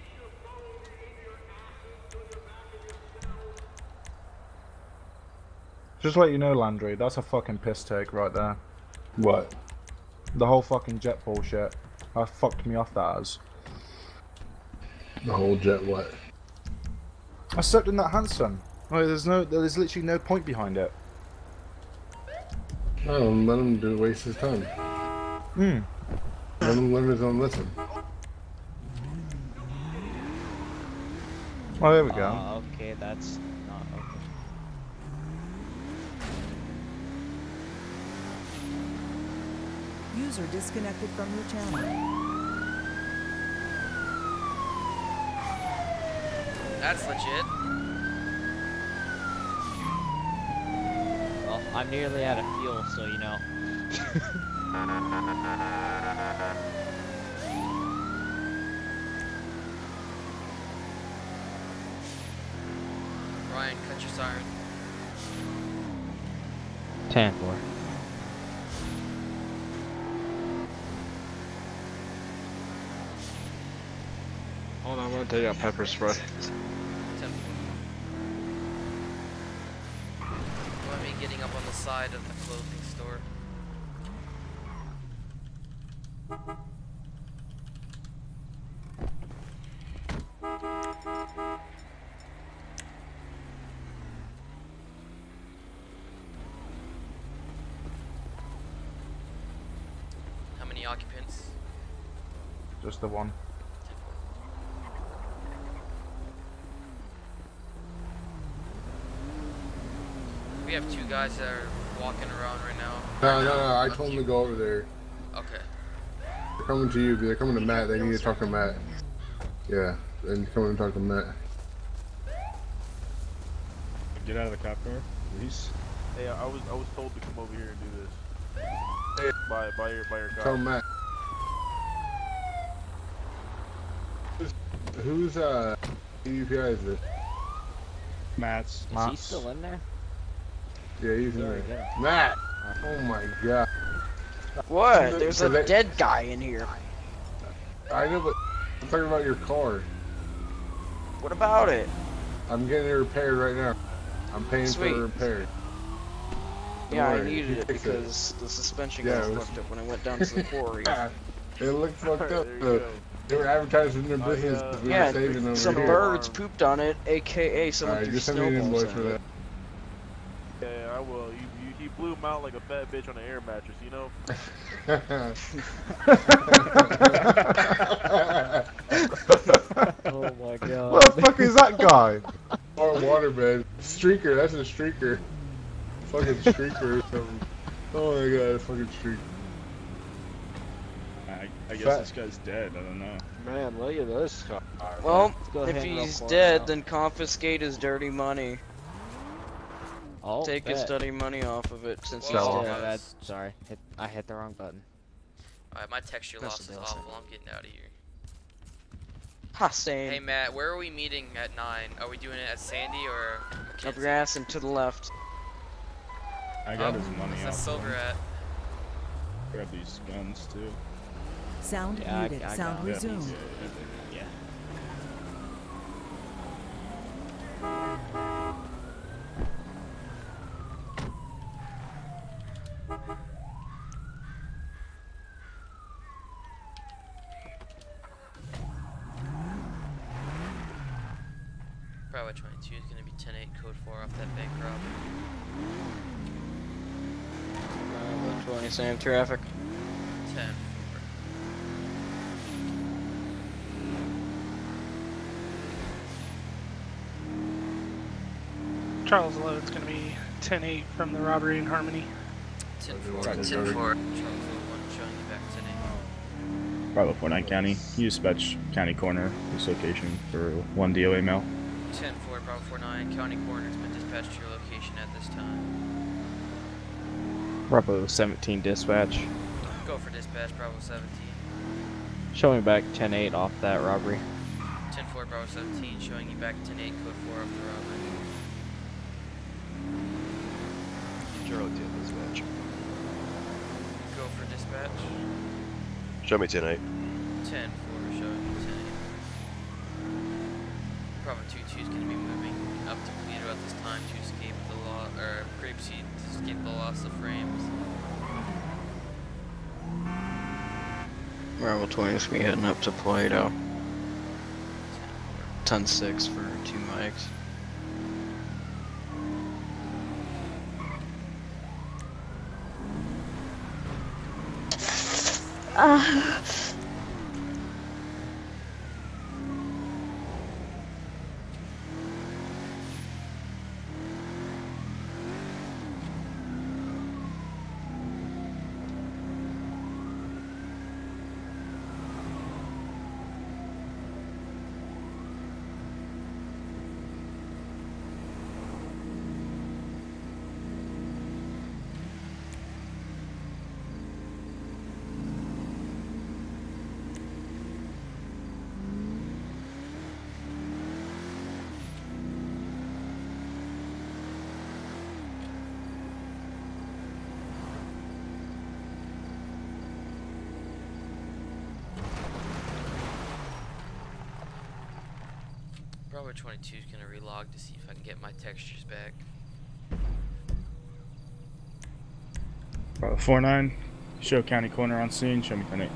Just to let you know, Landry, that's a fucking piss take right there. What? The whole fucking jet bullshit. That fucked me off, that has. The whole jet what? I stepped in that Hanson. Like, there's literally no point behind it. Oh, let him waste his time. Let him learn his own lesson. Oh, there we go. Okay, that's not okay. User disconnected from your channel. That's legit. Well, I'm nearly out of fuel, so you know. Ryan, cut your siren. 10-4. Hold on, I'm gonna take out pepper spray. Let me getting up on the side of the clothing store. How many occupants? Just the one. We have 2 guys that are walking around right now. No, I told them to go over there. Okay. They're coming to you, they're coming to Matt, they need to talk to Matt. Yeah, and come and talk to Matt. Get out of the cop car, please. Hey, I was told to come over here and do this. Hey, by your car. tell Matt. Who's EUPI is this? Matt's. Is he still in there? Yeah, he's in there. Matt! Oh my god. What? There's a dead guy in here. I know, but I'm talking about your car. What about it? I'm getting it repaired right now. I'm paying for Sweet. a repair. Yeah, I needed it because the suspension got fucked up when I went down to the quarry. It looked fucked up. They were advertising their business because we were saving over some here. birds pooped on it, aka someone threw just send me an snowballs invoice for at it. Yeah, I will. You blew him out like a fat bitch on an air mattress, you know? Oh my god. What the fuck is that guy? Or waterbed. Streaker, that's a streaker. Fucking streaker or something. Oh my god, fucking streaker. I guess this guy's dead, I don't know. Man, look at this car. Well, if he's dead, then confiscate his dirty money. Oh, Take his dirty money off of it since he's Oh, dead. that's sorry. I hit the wrong button. Alright, my texture That's loss is embarrassing. awful. I'm getting out of here. Ha, same. Hey Matt, where are we meeting at 9? Are we doing it at Sandy or Up your ass and to the left. I got his money What's that off. silver at? Grab these guns too. Sound muted. Sound Yeah. resumed. Yeah. Bravo 22 is going to be 10-8, code 4 off that bank robbery. Bravo 20, same traffic. 10-4. Charles 11 is going to be 10-8 from the robbery in Harmony. 10-4. 10-4. Charles 01 showing you back 10-8. Bravo 49 County. You dispatch County Corner, this location, for 1 DOA mail. 10-4, Bravo 49, County Coroner has been dispatched to your location at this time. Bravo 17 dispatch. Go for dispatch, Bravo 17. Show me back 10-8 off that robbery. 10-4, Bravo 17, showing you back 10-8, code 4 off the robbery. Charlie 10 dispatch. Go for dispatch. Show me 10-8. 10-4, showing you 10-8. Bravo 22 is going to be moving up to Toledo at this time to escape the law, or Grapeseed to escape the loss of frames. Bravo 20 is going to be heading up to Toledo. 10-6 for 2 mics. Bravo 22 is going to relog to see if I can get my textures back. Bravo 49. Show County Corner on scene. Show me 10-8.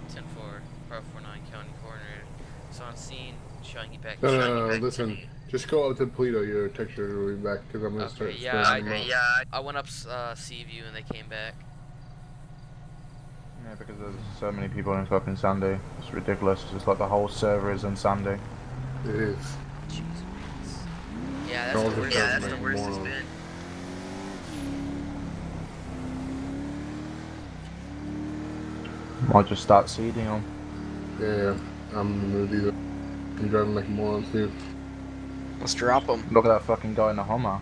10-4, Bravo 49, County Coroner is on scene, showing you back. No, listen. Just go up to Toledo, your texture will be back, because I'm going to start I went up Seaview and they came back. Yeah, because there's so many people in fucking Sandy. It's ridiculous. It's like the whole server is in Sandy. It is. Yeah, that's the worst. Yeah, that's the worst it's been. Might just start seeding them. Yeah, I'm gonna do that. I'm driving like a moron too. Let's drop them. Look at that fucking guy in the Hummer.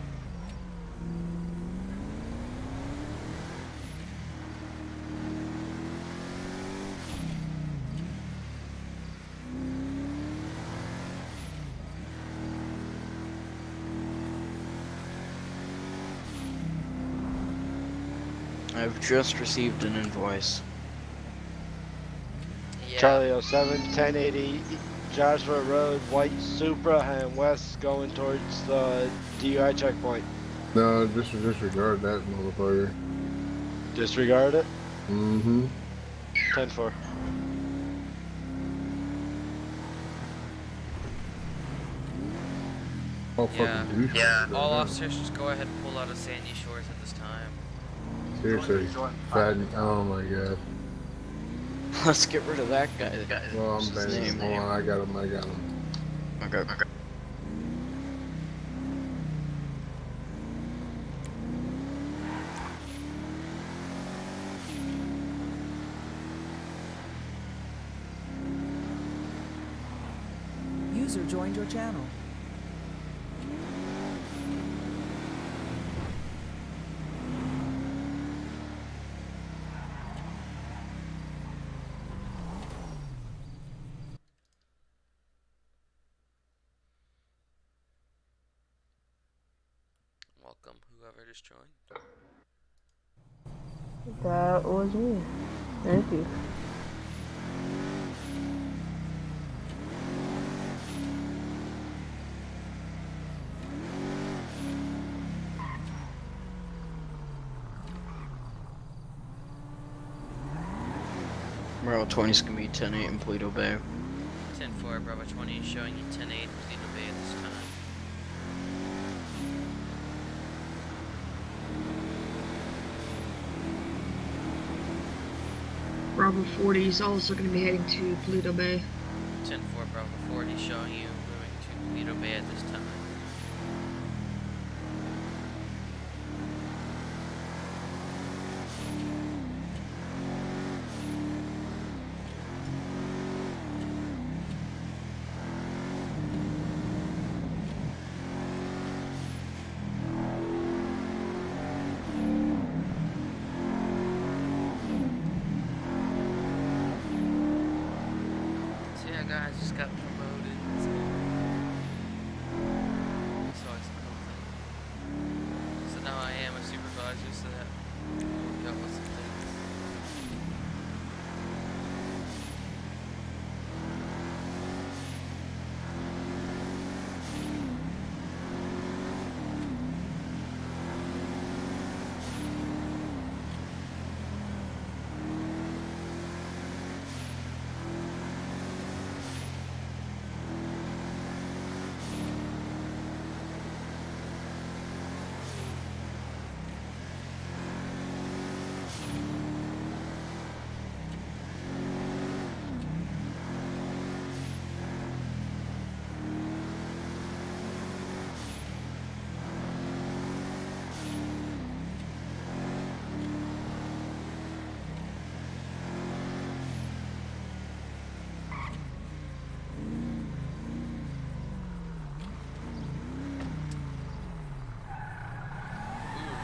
I've just received an invoice. Yeah. Charlie 07, 1080 Joshua Road, white Supra, and west going towards the DUI checkpoint. No, just disregard that motherfucker. Disregard it? Mm-hmm. 10-4. Oh, Yeah, all officers just go ahead and pull out of Sandy Shores at this time. Seriously, bad. Oh my god. Let's get rid of that guy. Well, I'm bad. Hold on, I got him. Okay. User joined your channel. Welcome, whoever just joined. That was me. Thank you. Bravo 20 is going to be 10-8 in Toledo Bay. 10-4, Bravo 20 showing you 10-8 Toledo Bay at this time. Bravo 40 is also going to be heading to Pluto Bay. 10-4 Bravo 40 showing you moving to Pluto Bay at this time. Guys just got promoted, so it's a cool thing. So now I am a supervisor, so that will go with some things.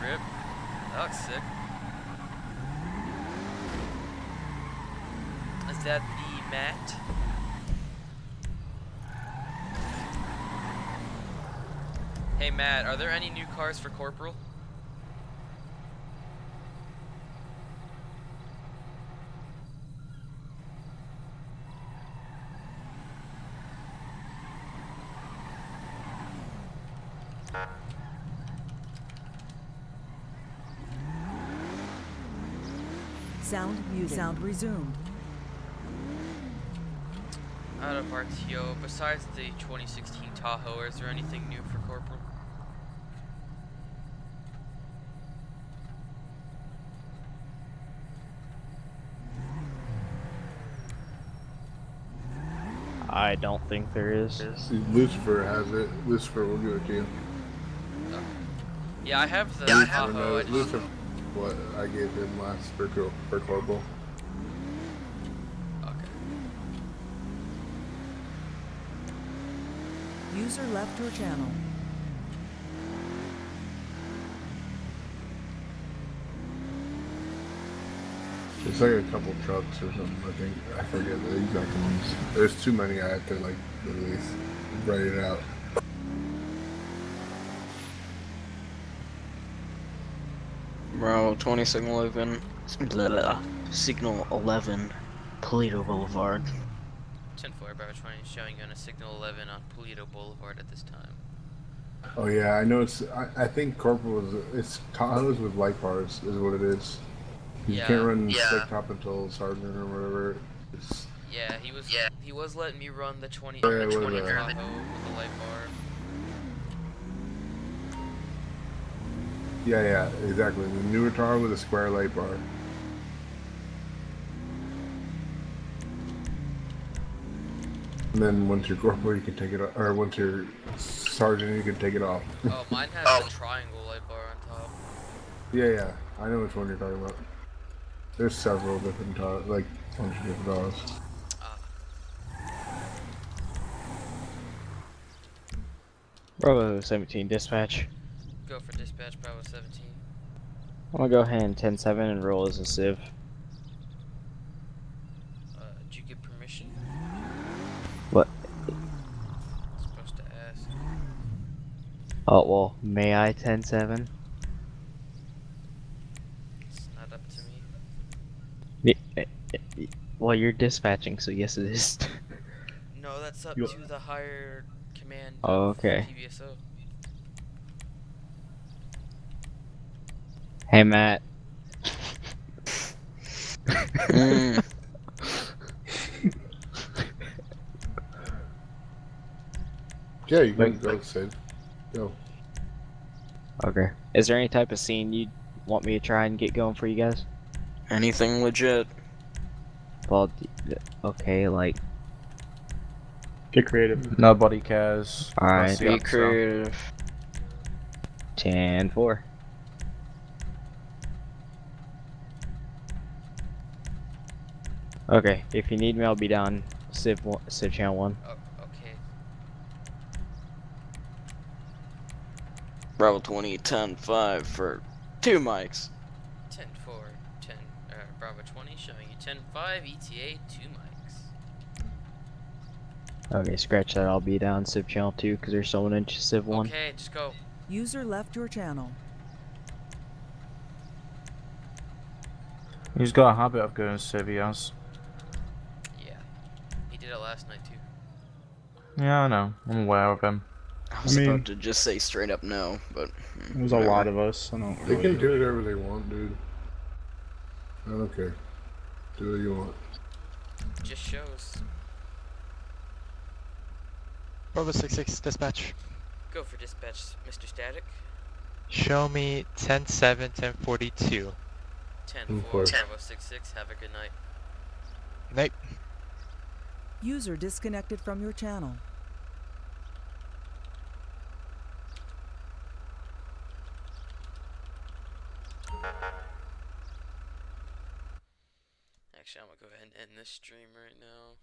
Rip. That looks sick. Is that the Matt? Hey Matt, are there any new cars for Corporal? Sound resumed. Out of RTO, besides the 2016 Tahoe, is there anything new for Corporal? I don't think there is. Lucifer has it. Lucifer will give it to you. Yeah, I have the Tahoe. I just... Lucifer, what I gave him last for Corporal. User left your channel. It's like a couple trucks or something, I think. I forget the exact ones. There's too many I have to, like, at least write it out. Bro, 20 Signal 11, Signal 11, Polito Boulevard. 10-4 Bravo 20 showing you on a Signal 11 on Polito Boulevard at this time. Oh yeah, I know it's, I think Corporal it's Tahoes with light bars is what it is. You can't run stick top until Sergeant or whatever. Yeah, he was letting me run the 20 Tahoe with the light bar. Yeah, exactly. The newer Tahoe with a square light bar. And then once you're Corporal, you can take it off, or once you're Sergeant, you can take it off. Oh, mine has the triangle light bar on top. Yeah, I know which one you're talking about. There's several different Tahoes, like a bunch of different Tahoes. Bravo 17 dispatch. Go for dispatch Bravo 17. I'm gonna go ahead and 10-7 and roll as a civ. Did you get permission? What? Supposed to ask. Oh well, may I 10-7? It's not up to me. Well, you're dispatching, so yes it is. No, that's up to the higher command. Oh, okay. PVSO. Hey Matt. Yeah, you can go, Sid. Go. Okay. Is there any type of scene you want me to try and get going for you guys? Anything legit. Well, okay, like. Get creative. Nobody cares. Alright. Be creative. 10-4. Okay, if you need me, I'll be down Civ channel 1. Oh, okay. Bravo 20, 10-5 for 2 mics. 10-4, Bravo 20 showing you 10-5, ETA, 2 mics. Okay, scratch that. I'll be down Civ channel 2 because there's someone in Civ 1. Okay, just go. User left your channel. He's got a habit of going Civ, he has. Yeah. He did it last night too. Yeah, I know. I'm aware of him. I was about to just say straight up no, but There's a lot of us. I don't They really can do whatever they want, dude. I don't care. Do what you want. Just shows. Bravo 66 dispatch. Go for dispatch, Mr. Static. Show me 10-7, 10-42. 10-4, Bravo 66. Have a good night. Night. User disconnected from your channel. Actually, I'm gonna go ahead and end this stream right now.